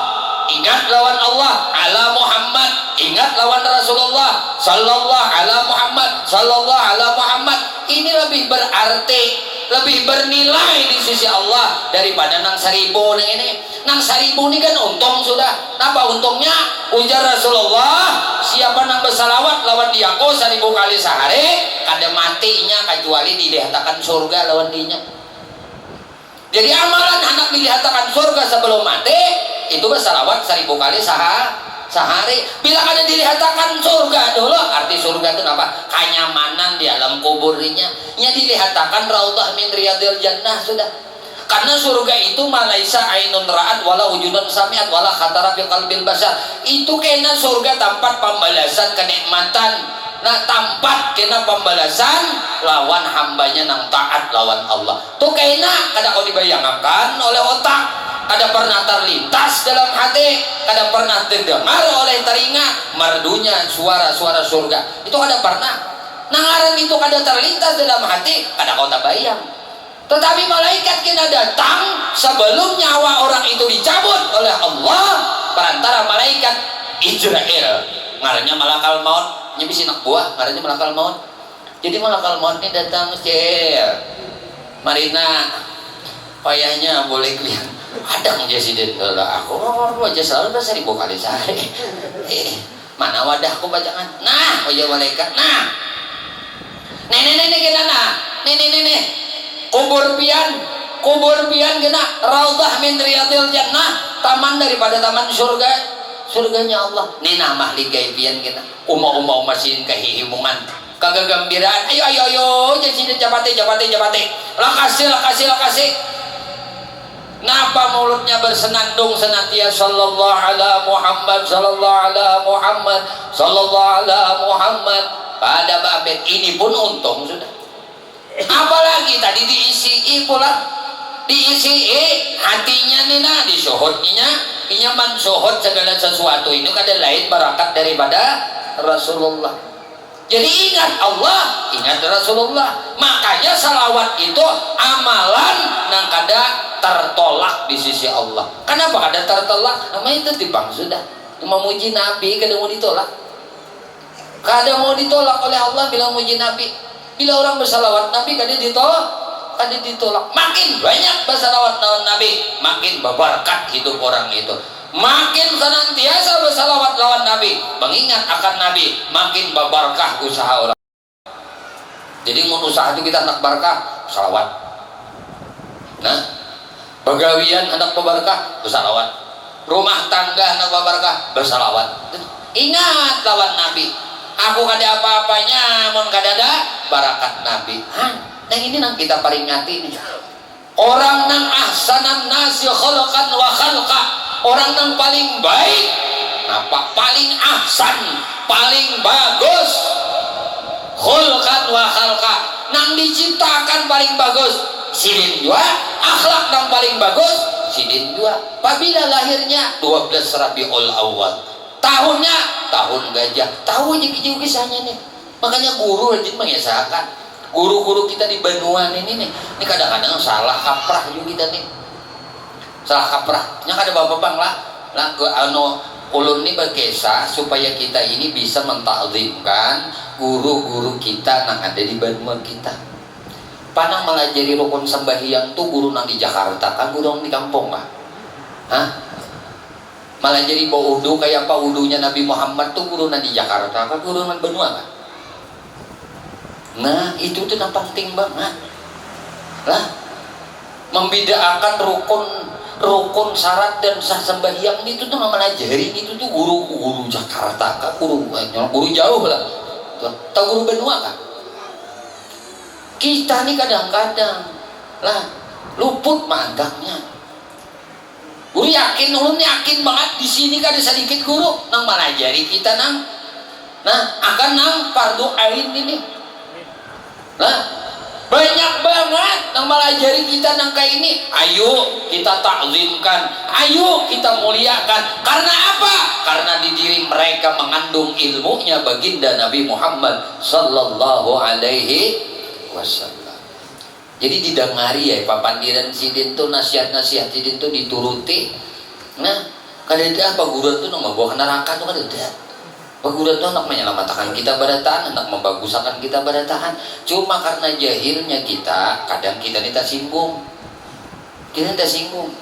ingat lawan Allah, ala Muhammad, ingat lawan Rasulullah sallallahu ala Muhammad sallallahu ala Muhammad. Ini lebih berarti, lebih bernilai di sisi Allah daripada nang 1000 nang ini. Nang 1000 ini kan untung sudah. Napa untungnya? Ujar Rasulullah, siapa nang bersalawat lawan dia ko 1000 kali sehari, kada matinya kecuali dilihatkan surga lawan dinya. Jadi amalan anak dilihatkan surga sebelum mati itu bersalawat 1000 kali sehari. Bila kada dilihatkan surga dulu, arti surga itu apa? Kenyamanan di alam kuburnya. Nya dilihatkan raudhah min riyadil jannah sudah. Karena surga itu malaisa ainun ra'at wala wujudun sami'at wala khatara fi qalbil bashar. Itu kena surga tempat pembalasan kenikmatan. Nah tempat kena pembalasan lawan hambanya nang taat lawan Allah. Tuh kena kada kau dibayangkan oleh otak, kada pernah terlintas dalam hati, kada pernah terdengar oleh telinga merdunya suara-suara surga. Itu kada pernah. Nangaran itu kada terlintas dalam hati, kada kau tak bayang. Tetapi malaikat kena datang sebelum nyawa orang itu dicabut oleh Allah perantara malaikat Israel. Ngarannya malakal maut, nyebisi nak buah, ngarannya malakal maut. Jadi malakal maut ini datang Marina, payahnya boleh kelihatan. Ada aja sih aku aja selalu 1000 kali sehari. Mana wadahku bacaan? Nah, wajah malaikat. Nah, nenek kena nah, nenek. Kubur pian kena raudhah min riyadil jannah, taman daripada taman surganya Allah. Ni nama ligai pian kena uma masin kehihimungan kegembiraan. Ayo jadi jabate lakasi. Napa mulutnya bersenandung senantiasa sallallahu ala Muhammad sallallahu ala Muhammad sallallahu ala Muhammad. Pada babet ini pun untung sudah. Apalagi tadi diisi pula, diisi hatinya nina, disuhutnya, inyaman suhut segala sesuatu ini kada lain barakat daripada Rasulullah. Jadi ingat Allah, ingat Rasulullah. Makanya salawat itu amalan nang kada tertolak di sisi Allah. Kenapa kada tertolak? Namanya itu dipang sudah. Memuji Nabi kada mau ditolak. Kada mau ditolak oleh Allah bila memuji Nabi. Bila orang bersalawat Nabi kada ditolak. Makin banyak bersalawat lawan Nabi, makin berberkat hidup orang itu. Makin senantiasa bersalawat lawan Nabi, mengingat akan Nabi, makin berberkah usaha orang. Jadi mun usaha itu kita nak berkah, salawat. Nah, pegawaian hendak berberkah, bersalawat. Rumah tangga hendak berberkah, bersalawat. Ingat lawan Nabi. Aku kada apa-apanya, mun kada ada barakat Nabi. Nah ini nang kita peringati nih. Orang nang ahsanan nasi khalqan wa khalqa, orang nang paling baik, napa paling ahsan, paling bagus, khalqan wa khalqa, nang diciptakan paling bagus, sidin dua, akhlak nang paling bagus, sidin dua. Apabila lahirnya 12 Rabiul Awal. Tahunnya tahun gajah, tahu aja kisahnya nih. Makanya guru rajin mengisahkan. Guru-guru kita di Banua ini kadang-kadang salah kaprah juga kita nih. Salah kaprah. Nya kada bapak lah ke ulun ini berkisah supaya kita ini bisa mentakzimkan guru-guru kita nang ada di Banua kita. Panang melajari rukun sembahyang tuh guru nang di Jakarta, kan guru nang di kampung lah. Hah? Malah jadi bau wudu kayak apa wudunya Nabi Muhammad tuh guru di Jakarta, kan guru di Benua kan. Nah itu tuh yang penting banget lah, membedakan rukun syarat dan sah sembahyang itu tuh mempelajari itu tuh guru Jakarta kan, guru jauh lah, tahu guru Benua kan. Kita nih kadang-kadang lah luput magangnya. Guru yakin, ulun yakin banget di sini kan ada sedikit guru nang melajari kita akan nang fardu ain ini. Nah, Banyak banget yang melajari kita nang kayak ini. Ayo kita takzimkan, ayo kita muliakan. Karena apa? Karena di diri mereka mengandung ilmunya baginda Nabi Muhammad sallallahu alaihi wasallam. Jadi didengari ya papandiran sidin tuh, nasihat-nasihat sidin tuh dituruti. Nah, kadang-kadang apa guru tuh nang membawa neraka tuh kadang-kadang. Paguran itu hendak menyelamatkan kita barataan, hendak membaguskan kita barataan. Cuma karena jahilnya kita, kadang kita ini tak singgung. Kita tak singgung.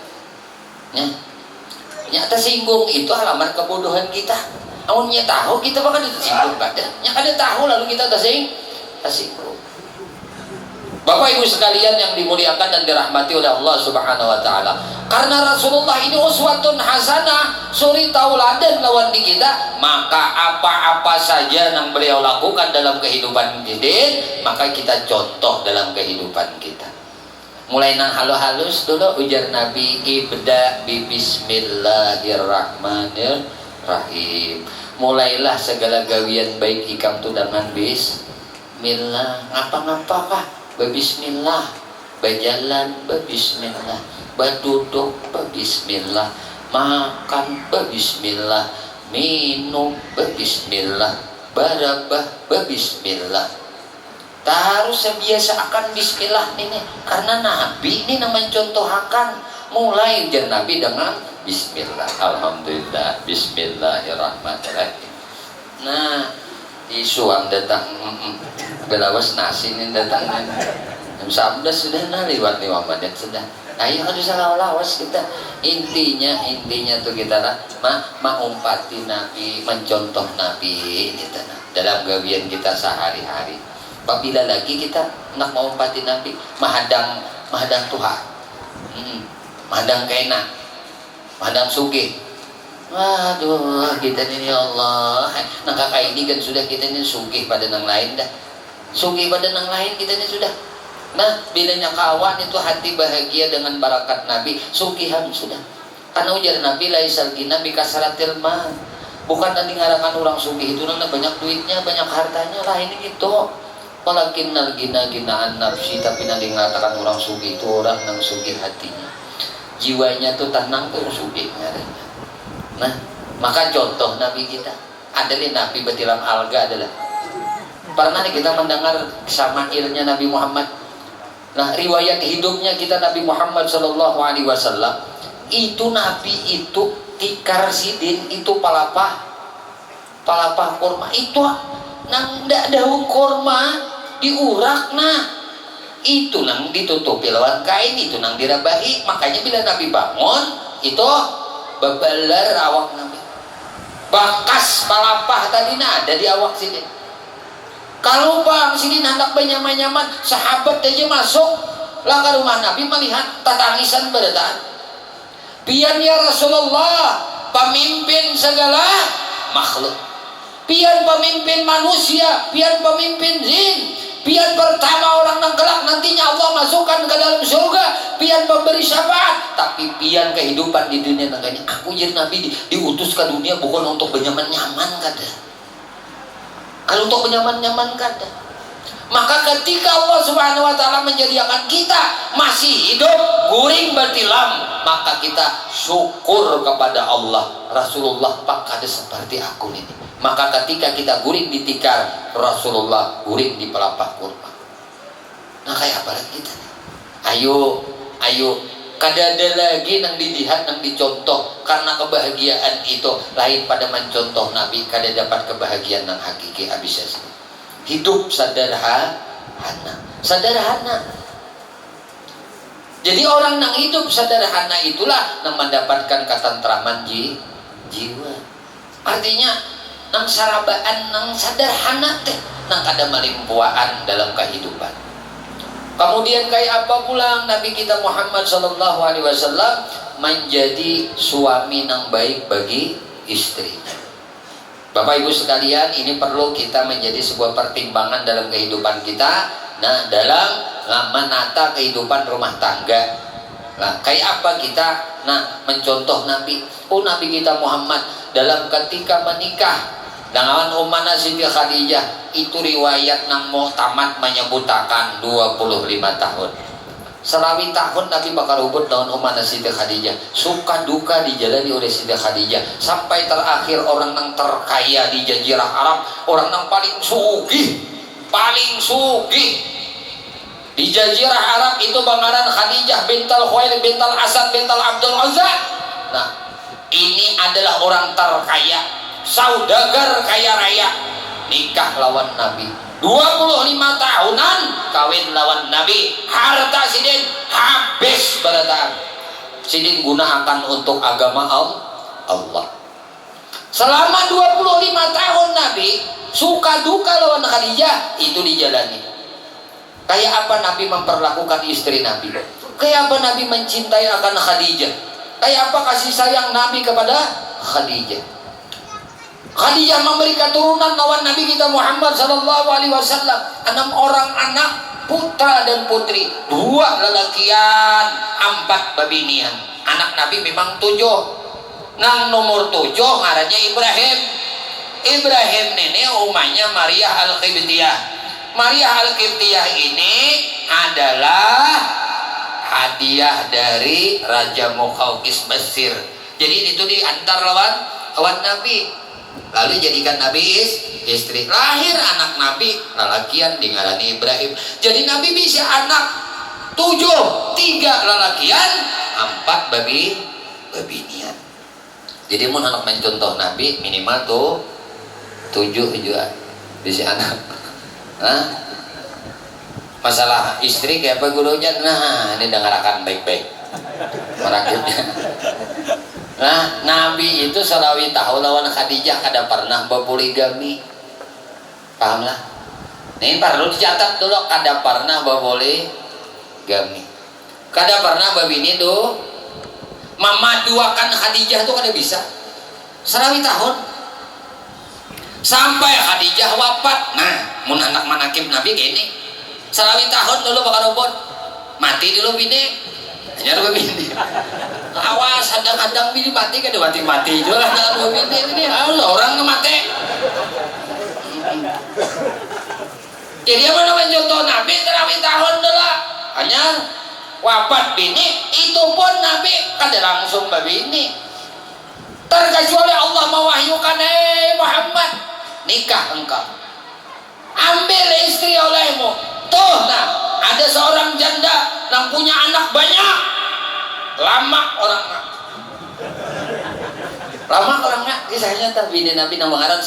Nyata singgung itu halaman kebodohan kita. Namunnya tahu kita bakal disinggung kadang. Kadang tahu lalu kita tak singgung. Bapak Ibu sekalian yang dimuliakan dan dirahmati oleh Allah Subhanahu wa taala. Karena Rasulullah ini uswatun hasanah, suri tauladan lawan di kita, maka apa-apa saja yang beliau lakukan dalam kehidupan kita, maka kita contoh dalam kehidupan kita. Mulai nang halus dulu ujar Nabi, ibda bi bismillahirrahmanirrahim. Mulailah segala gawian baik ikam tu dengan bismillah. Ngapa-ngapakah? Bismillah, berjalan bismillah, berduduk bismillah, makan bismillah, minum bismillah, berabah bismillah. Harus sebiasakan bismillah ini, karena Nabi ini namanya contoh akan mulai ujar Nabi dengan bismillah. Alhamdulillah, bismillahirrahmanirrahim. Nah, isuang datang belawas nasi ini datang jam 11 sudah lewat 5 menit sudah. Ayo harus lawas kita. Intinya tuh kita lah mengumpati Nabi, mencontoh Nabi kita dalam gawian kita sehari-hari. Apabila lagi kita nak mengumpati Nabi, mahadang Tuhan, mahadang kaina, mahadang sugih. Waduh, kita ini ya Allah, nah kakak ini kan sudah kita ini sugih pada nang lain dah, sugih pada nang lain kita ini sudah. Nah, bilanya kawan itu hati bahagia dengan barakat Nabi, sugihan sudah. Karena ujar Nabi laisal gina bi kasratil mal, bukan nanti ngarakan orang sugih itu nana banyak duitnya, banyak hartanya lah, ini gitu. Walakinnal ginaan nafsi, tapi nanti ngatakan orang sugih itu orang yang sugih hatinya, jiwanya tuh tenang tuh sugihnya. Nah, maka contoh Nabi kita adalah Nabi betilam alga adalah pernah kita mendengar samailnya Nabi Muhammad. Nah, riwayat hidupnya kita Nabi Muhammad Shallallahu Alaihi Wasallam itu Nabi itu tikar sidin itu palapa kurma itu nang ndak daun kurma diurak, nah itu nang ditutupi lawan kain, itu nang dirabahi. Makanya bila Nabi bangun itu bebeler awak Nabi, bakas palapah tadi ada di awak sini. Kalau bang sini hendak benyaman-nyaman, sahabat aja masuk lah ke rumah Nabi melihat tatangisan berataan. Pian ya Rasulullah, pemimpin segala makhluk, pian pemimpin manusia, pian pemimpin jin, pian pertama orang yang kelak nantinya Allah masukkan ke dalam surga, pian memberi syafaat. Tapi pian kehidupan di dunia nangganya, aku jadi Nabi diutus ke dunia bukan untuk benyaman-nyaman kada. Kalau untuk nyaman-nyaman kada. Maka ketika Allah Subhanahu wa taala menjadikan kita masih hidup guring bertilam, maka kita syukur kepada Allah. Rasulullah pak kada seperti aku ini. Maka ketika kita guring di tikar, Rasulullah guring di pelapah kurma. Nah kayak apa lagi kita? Ayo kada ada lagi yang dilihat, yang dicontoh. Karena kebahagiaan itu lain pada mencontoh Nabi, kada dapat kebahagiaan yang hakiki abisnya. Hidup sederhana. Jadi orang yang hidup sederhana itulah yang mendapatkan ketentraman jiwa. Artinya nang sarabaan nang sederhana teh nang kada malimpuaan dalam kehidupan. Kemudian kayak apa pula Nabi kita Muhammad Sallallahu Alaihi Wasallam menjadi suami yang baik bagi istrinya. Bapak Ibu sekalian, ini perlu kita menjadi sebuah pertimbangan dalam kehidupan kita. Nah, dalam menata kehidupan rumah tangga. Nah, kayak apa kita mencontoh Nabi? Nabi kita Muhammad dalam ketika menikah. Dengan Ummana Siti Khadijah itu riwayat nang Mu'tamad menyebutakan 25 tahun. Selawi tahun Nabi bakal hubut dengan Ummana Siti Khadijah. Suka duka dijalani oleh Siti Khadijah sampai terakhir orang yang terkaya di Jazirah Arab, orang yang paling sugih di Jazirah Arab itu banggaran Khadijah bintal Khuwailid bintal Asad bintal Abdul Uzza. Nah, ini adalah orang terkaya, saudagar kaya raya, nikah lawan Nabi 25 tahunan kawin lawan Nabi, harta sidin habis barataan sidin gunakan untuk agama Allah. Selama 25 tahun Nabi suka duka lawan Khadijah itu dijalani. Kayak apa Nabi memperlakukan istri Nabi, kayak apa Nabi mencintai akan Khadijah, kayak apa kasih sayang Nabi kepada Khadijah. Khadijah memberi keturunan lawan Nabi kita Muhammad sallallahu alaihi wasallam 6 orang anak, putra dan putri, 2 lelakian, 4 babinian. Anak Nabi memang 7. Nang nomor 7 ngarannya Ibrahim nene umahnya Maria Al-Qibtiyah. Maria Al-Qibtiyah ini adalah hadiah dari Raja Muqawqis Mesir. Jadi itu diantar lawan Nabi. Lalu jadikan Nabi istri. Lahir anak Nabi lelakian dingarani Ibrahim. Jadi Nabi bisa anak 7, 3 lelakian, 4 babinian. Jadi mau anak mencontoh Nabi minimal tuh 7 juga bisa anak. Nah, masalah istri kayak apa gurunya? Nah, ini dengarkan baik-baik merakitnya. Nah, Nabi itu selawi tahu lawan Khadijah kada pernah berpoligami. Paham lah? Ini perlu dicatat dulu, kada pernah berpoligami. Kada pernah babini tuh memaduakan Khadijah tuh kada bisa. Selawi tahun sampai Khadijah wafat. Nah, mun anak manakib Nabi gini. Selawi tahun dulu bakal robot. Mati dulu bini. Hanya dua bini. Awas, hadang-hadang bini mati kan mati juga dengan dua bini ini orang mati. Jadi apa namanya contoh Nabi terawih tahun dulu hanya wafat bini itu pun Nabi kada langsung babini. Terkecuali Allah mewahyukan Muhammad nikah engkau, ambil istri olehmu. Tuh, nah ada seorang janda yang punya anak banyak, lama orangnya kisahnya tak bini Nabi nama ngaran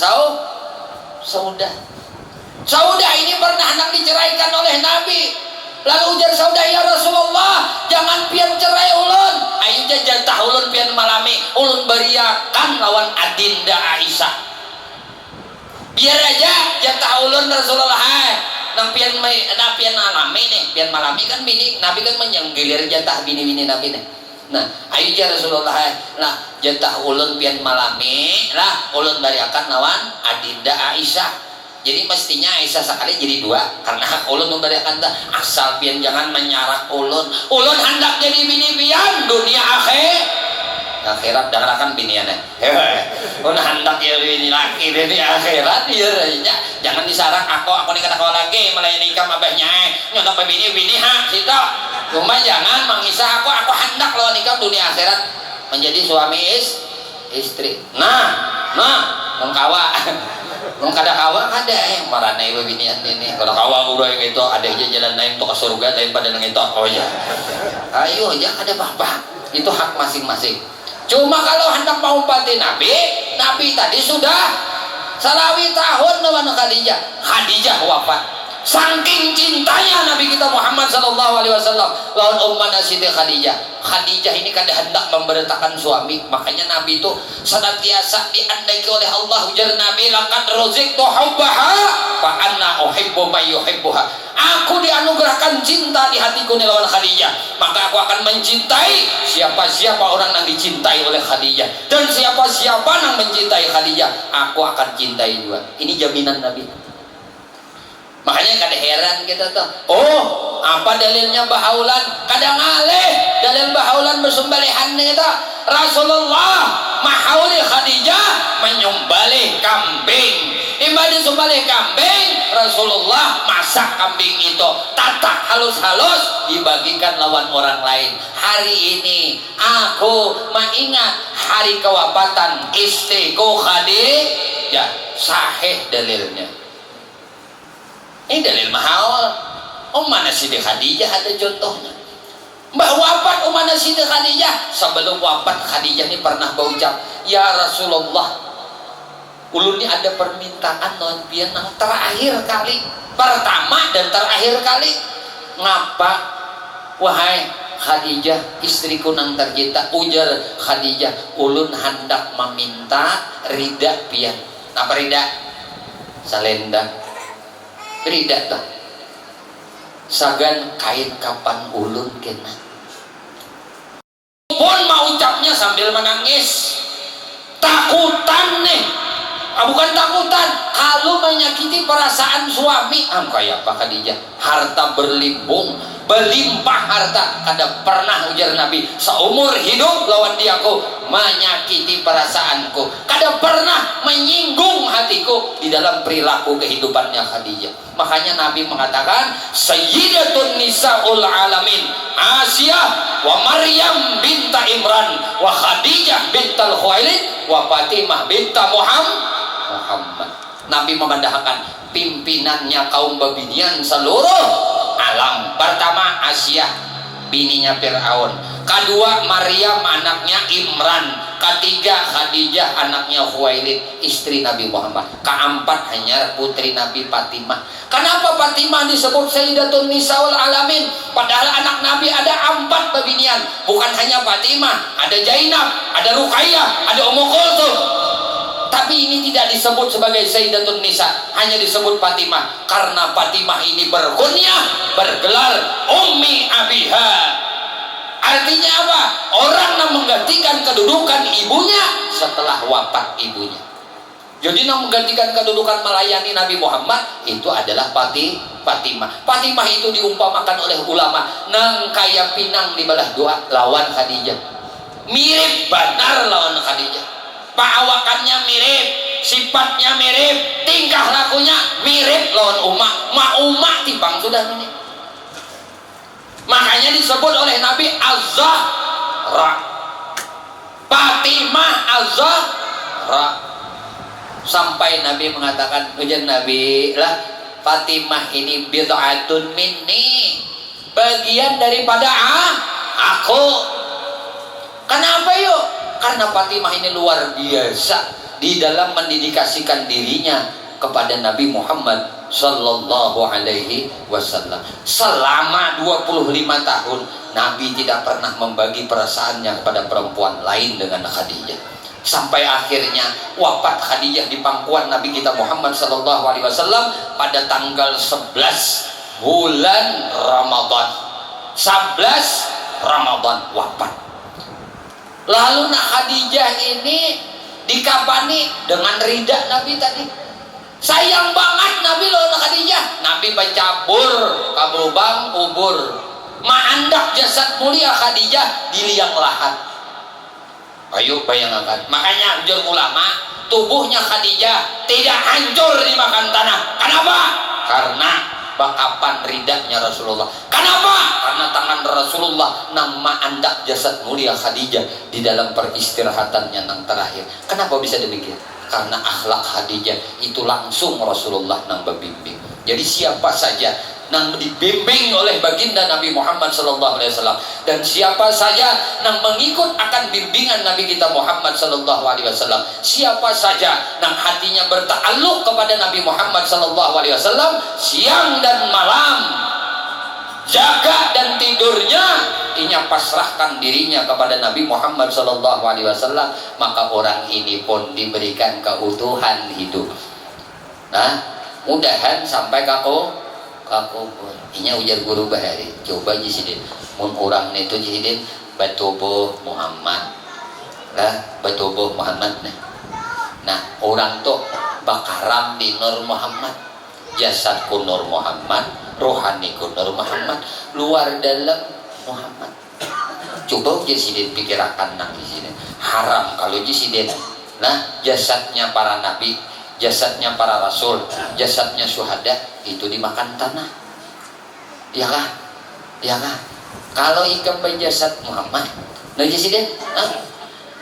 Saudah ini pernah anak diceraikan oleh Nabi. Lalu ujar Saudah, ya Rasulullah, jangan pian cerai ulun, ayo jatah ulun pian malami, ulun beriakan lawan adinda Aisyah. Biar aja jatah ulun Rasulullah. Nang pian alami nih, pian malami kan bini Nabi kan menyenggilir jatah bini-bini Nabi nih. Nah, ayo ya Rasulullah, nah jatah ulun pian malami, lah ulun bariakan lawan adinda Aisyah. Jadi mestinya Aisyah sekali jadi 2 karena ulun membariakan dah asal pian jangan menyarak ulun. Ulun hendak jadi bini pian dunia akhirat daharakan biniannya. Ulun hendak jadi bini laki di akhirat ya. Jangan disarak aku nih kata kau lagi melayani ikam abahnya nyontok bini ha sito. Cuma jangan mengisah aku hendak lawan ikam dunia akhirat menjadi suami istri. Nah mengkawa kada kawa ada yang marana ibu binian ini. Kalau kawa udah yang itu ada aja jalan lain untuk ke surga daripada yang itu. Oh ya, ayo aja ada apa-apa itu hak masing-masing. Cuma kalau hendak mau pati Nabi tadi sudah salawi tahun lawan Khadijah wafat. Saking cintanya Nabi kita Muhammad sallallahu alaihi wasallam lawan Ummana Siti Khadijah. Khadijah ini kada hendak memberitakan suami, makanya Nabi itu senantiasa diandai oleh Allah. Ujar Nabi, laqad ruziqtu hubbaha fa anna uhibbu may yuhibbuha. Aku dianugerahkan cinta di hatiku lawan Khadijah, maka aku akan mencintai siapa-siapa orang yang dicintai oleh Khadijah, dan siapa-siapa yang mencintai Khadijah aku akan cintai juga. Ini jaminan Nabi. Makanya kada heran kita tuh, oh apa dalilnya bahaulan kada ngalih dalam bahaulan bersembelihan itu Rasulullah mahauli Khadijah menyembelih kambing. Ibadah sembelih kambing, Rasulullah masak kambing itu, tatak halus-halus, dibagikan lawan orang lain. Hari ini aku mengingat hari kewafatan istriku Khadijah. Sahih dalilnya. Ini dalil mahal. Mana Siti Khadijah ada contohnya. Mbah wafat umana Siti Khadijah. Sebelum wafat Khadijah ini pernah berucap, ya Rasulullah, ulun ini ada permintaan non pian yang terakhir kali, pertama dan terakhir kali. Ngapa wahai Khadijah istriku nang tercinta? Ujar Khadijah, ulun hendak meminta rida pian. Apa rida? Salendang rida tak sagan kain kapan ulun kena pun mau ucapnya sambil menangis, takutan nih. Bukan takutan, kalau menyakiti perasaan suami. Kayak apa Khadijah? Harta berlimpung, berlimpah harta. Kada pernah ujar Nabi seumur hidup lawan diaku menyakiti perasaanku. Kada pernah menyinggung hatiku di dalam perilaku kehidupannya Khadijah. Makanya Nabi mengatakan Sayyidatun Nisa'ul Alamin Asiyah wa Maryam binta Imran wa Khadijah bintal Khuwailid wa Fatimah binta Muhammad. Nabi memandahkan pimpinannya kaum Babinian seluruh alam. Pertama Asyah bininya Fir'aun, kedua Maryam anaknya Imran, ketiga Khadijah anaknya Khuwailid istri Nabi Muhammad, keempat hanya putri Nabi Fatimah. Kenapa Fatimah disebut Sayyidatun Nisa'ul Alamin? Padahal anak Nabi ada 4 Babinian. Bukan hanya Fatimah, ada Zainab, ada Ruqayyah, ada Ummu Kulthum. Tapi ini tidak disebut sebagai Sayyidatun Nisa, hanya disebut Fatimah karena Fatimah ini berkunyah, bergelar Ummi Abiha. Artinya apa? Orang yang menggantikan kedudukan ibunya setelah wafat ibunya. Jadi yang menggantikan kedudukan melayani Nabi Muhammad itu adalah Fatimah. Fatimah itu diumpamakan oleh ulama nang kaya pinang di balah doa lawan Khadijah. Mirip benar lawan Khadijah. Perawakannya mirip, sifatnya mirip, tingkah lakunya mirip lawan Umma timbang sudah ini. Makanya disebut oleh Nabi Az-Zahra, Fatimah Az-Zahra. Sampai Nabi mengatakan, ujian Nabi lah, Fatimah ini bid'atun minni, bagian daripada aku. Kenapa yuk? Karena Fatimah ini luar biasa di dalam mendedikasikan dirinya kepada Nabi Muhammad Sallallahu Alaihi Wasallam. Selama 25 tahun Nabi tidak pernah membagi perasaannya kepada perempuan lain dengan Khadijah. Sampai akhirnya wafat Khadijah di pangkuan Nabi kita Muhammad Sallallahu Alaihi Wasallam pada tanggal 11 bulan Ramadan. 11 Ramadan wafat. Lalu Khadijah ini dikafani dengan rida Nabi tadi. Sayang banget Nabi lawan Khadijah. Nabi bercabur kabrubang kubur. Maandak jasad mulia Khadijah di liang lahat. Ayo bayangkan. Makanya anjur ulama, tubuhnya Khadijah tidak hancur dimakan tanah. Kenapa? Karena bakapan ridanya Rasulullah. Kenapa? Karena tangan Rasulullah nama andak jasad mulia Khadijah di dalam peristirahatannya yang terakhir. Kenapa bisa demikian? Karena akhlak Khadijah itu langsung Rasulullah nang berbimbing. Jadi siapa saja nang dibimbing oleh baginda Nabi Muhammad Sallallahu Alaihi Wasallam, dan siapa saja nang mengikut akan bimbingan Nabi kita Muhammad Sallallahu Alaihi Wasallam, siapa saja nang hatinya bertakluk kepada Nabi Muhammad Sallallahu Alaihi Wasallam siang dan malam, jaga dan tidurnya inya pasrahkan dirinya kepada Nabi Muhammad Sallallahu Alaihi Wasallam, maka orang ini pun diberikan keutuhan hidup. Nah, mudahan sampai aku inya ujar guru bahari coba jisidin mun orang itu jisidin batubuh Muhammad lah, batubuh Muhammad nah orang tuh bakaram di Nur Muhammad, jasadku Nur Muhammad, rohaniku Nur Muhammad, luar dalam Muhammad. Coba Jesiden pikirkan nang di sini. Haram kalau Jesiden. Nah, jasadnya para nabi, jasadnya para rasul, jasadnya syuhada itu dimakan tanah. Ya kan? Ya kan? Kalau ikan jasad Muhammad, nah Jesiden,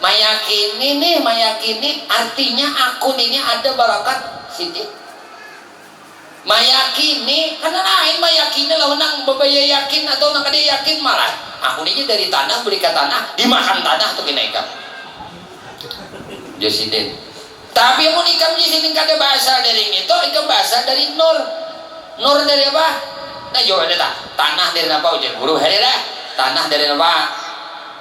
mayakini artinya akun ini ada barakat sidik. Mayakini karena lain mayakini lawan nang babaya yakin atau nang kada yakin malah akun ini dari tanah beli ke tanah dimakan tanah tuh kena ikan Jesiden. Tapi mau ikam Jesiden kada bahasa dari itu ikam bahasa dari nur dari apa? Nah jawab ada tak tanah dari apa ujar guru hari dah tanah dari apa?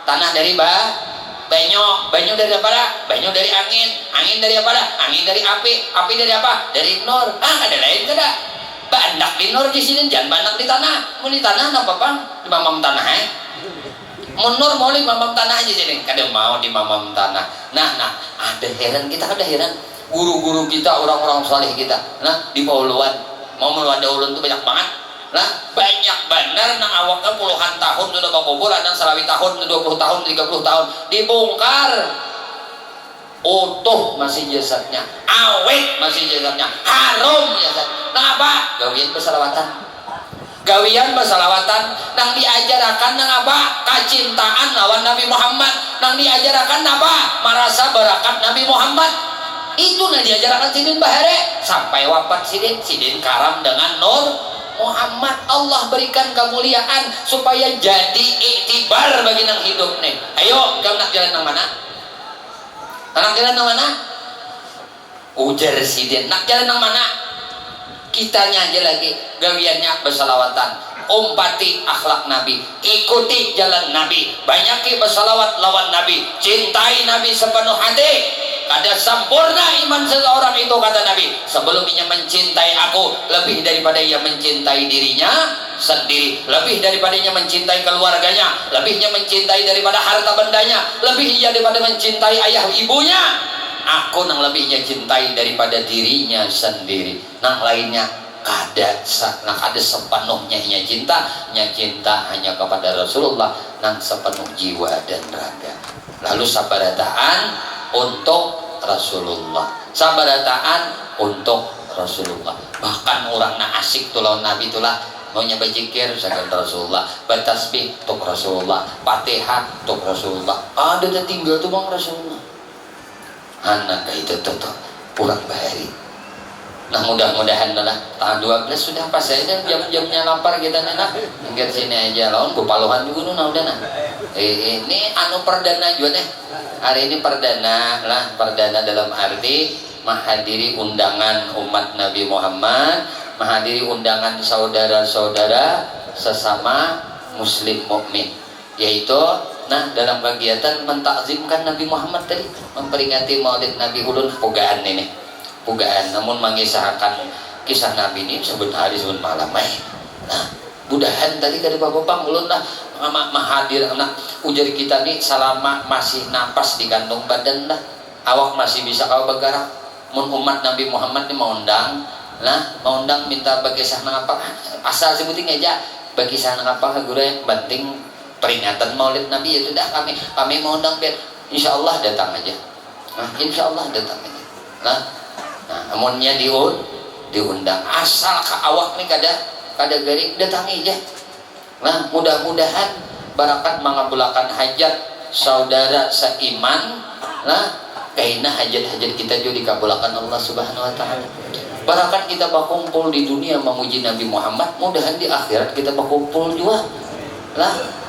Tanah dari banyu dari apa dah? Banyu dari angin dari apa dah? Angin dari api dari apa? Dari nur. Ada lain kada? Bandak di nur di sini jangan bandak di tanah. Mau di tanah apa bang? Di mamam tanah Munur mau di mamam tanah aja sini. Kada mau di mamam tanah. Nah ada heran kita kada heran. Guru-guru kita orang-orang saleh kita. Nah di Pauluan mau meluan daulun itu banyak banget. Nah banyak benar nang awaknya puluhan tahun sudah bakubur ada selawi tahun 20 tahun 30 tahun dibongkar utuh masih jasadnya awet masih jasadnya harum jasad. Nah apa gawian bersalawatan nang diajarakan nang apa kecintaan lawan Nabi Muhammad nang diajarakan apa merasa barakat Nabi Muhammad itu nang diajarakan sidin bahare sampai wafat sidin karam dengan nur Muhammad. Allah berikan kemuliaan supaya jadi iktibar bagi nang hidup nih. Ayo kamu nak jalan nang mana? Nak jalan nang mana? Ujar sidin nak jalan nang mana? Kitanya aja lagi gawiannya bersalawatan umpati akhlak Nabi ikuti jalan Nabi banyaki bersalawat lawan Nabi cintai Nabi sepenuh hati. Kada sempurna iman seseorang itu kata Nabi sebelum ia mencintai aku lebih daripada ia mencintai dirinya sendiri, lebih daripada ia mencintai keluarganya, lebihnya mencintai daripada harta bendanya, lebih ia daripada mencintai ayah ibunya. Aku nang lebihnya cintai daripada dirinya sendiri. Nang lainnya kada sepenuhnya nya cinta hanya kepada Rasulullah nang sepenuh jiwa dan raga. Lalu sabarataan untuk Rasulullah, sabarataan untuk Rasulullah. Bahkan orang na asik tuh lawan Nabi tulah maunya berzikir sakan Rasulullah, bertasbih untuk Rasulullah, Fatihah untuk Rasulullah. Ada tinggal tuh bang Rasulullah. Anak itu tuh pulang bahari. Nah mudah-mudahan lah tanggal 12 sudah pas aja jam-jamnya lapar kita nana tinggal sini aja lawan Bupaluhan juga nah udah nah ini anu perdana juga deh hari ini perdana dalam arti menghadiri undangan umat Nabi Muhammad, menghadiri undangan saudara-saudara sesama muslim mukmin, yaitu dalam kegiatan mentakzimkan Nabi Muhammad tadi, memperingati Maulid Nabi ulun pugaan ini. Pugaan namun mengisahkan kisah Nabi ini sebut hari sebut malam mudahan tadi kada bapak ulun mahadir ujar kita nih selama masih napas di kantong badan awak masih bisa kau bergerak mun umat Nabi Muhammad ini mau undang minta berkisah apa asal sebutin aja berkisah apa guru yang penting peringatan Maulid Nabi ya sudah kami mau undang biar insya Allah datang aja insya Allah datang aja amunnya diundang asal ke awak nih kada garing datangi aja. Mudah-mudahan barakat mengabulkan hajat saudara seiman kaina hajat-hajat kita juga dikabulkan Allah Subhanahu wa taala. Barakat kita berkumpul di dunia memuji Nabi Muhammad, mudahan di akhirat kita berkumpul juga.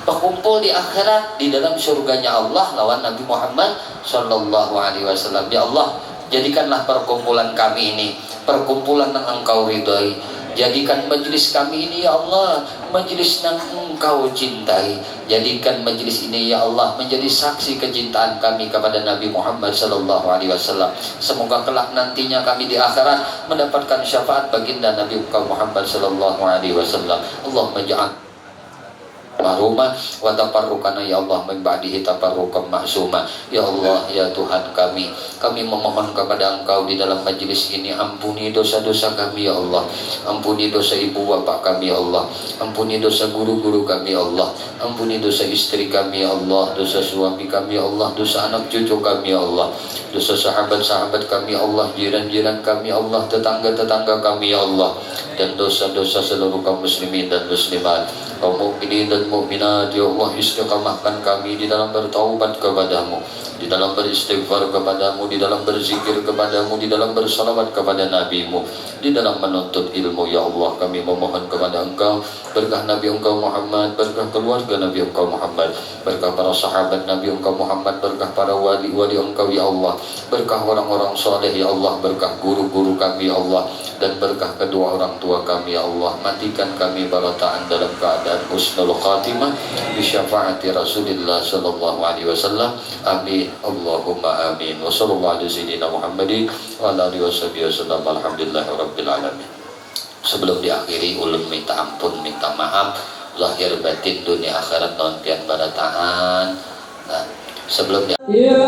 Berkumpul di akhirat di dalam surganya Allah lawan Nabi Muhammad sallallahu alaihi wasallam. Ya Allah, jadikanlah perkumpulan kami ini perkumpulan yang Engkau ridhai. Jadikan majelis kami ini ya Allah majelis yang Engkau cintai. Jadikan majelis ini ya Allah menjadi saksi kecintaan kami kepada Nabi Muhammad sallallahu alaihi wasallam. Semoga kelak nantinya kami di akhirat mendapatkan syafaat baginda Nabi Muhammad sallallahu alaihi wasallam. Allahumma ja'al marhumah wa tafarruqana ya Allah min ba'dihi tafarruqan ma'suma. Ya Allah, ya Tuhan kami memohon kepada Engkau di dalam majelis ini, ampuni dosa-dosa kami ya Allah, ampuni dosa ibu bapak kami ya Allah, ampuni dosa guru-guru kami ya Allah, ampuni dosa istri kami ya Allah, dosa suami kami ya Allah, dosa anak cucu kami ya Allah, dosa sahabat-sahabat kami ya Allah, jiran-jiran kami ya Allah, tetangga-tetangga kami ya Allah, dan dosa-dosa seluruh kaum muslimin dan muslimat, kaum mukminin dan mukminat ya Allah. Istiqamahkan kami di dalam bertaubat kepadamu, di dalam beristighfar kepadamu, di dalam berzikir kepadamu, di dalam bersalawat kepada nabimu, di dalam menuntut ilmu ya Allah. Kami memohon kepada Engkau berkah Nabi Engkau Muhammad, berkah keluarga Nabi Engkau Muhammad, berkah para sahabat Nabi Engkau Muhammad, berkah para wali-wali Engkau ya Allah, berkah orang-orang soleh ya Allah, berkah guru-guru kami ya Allah, dan berkah kedua orang tua kami ya Allah. Matikan kami barataan dalam keadaan husnul khatimah bi syafaati Rasulillah sallallahu alaihi wasallam. Amin Allahumma amin. Wa sallallahu ala sayyidina Muhammadin wa ala alihi wasallam. Alhamdulillahirabbil alamin. Sebelum diakhiri, ulun minta ampun, minta maaf lahir batin dunia akhirat non pian barataan. Nah, sebelum Ya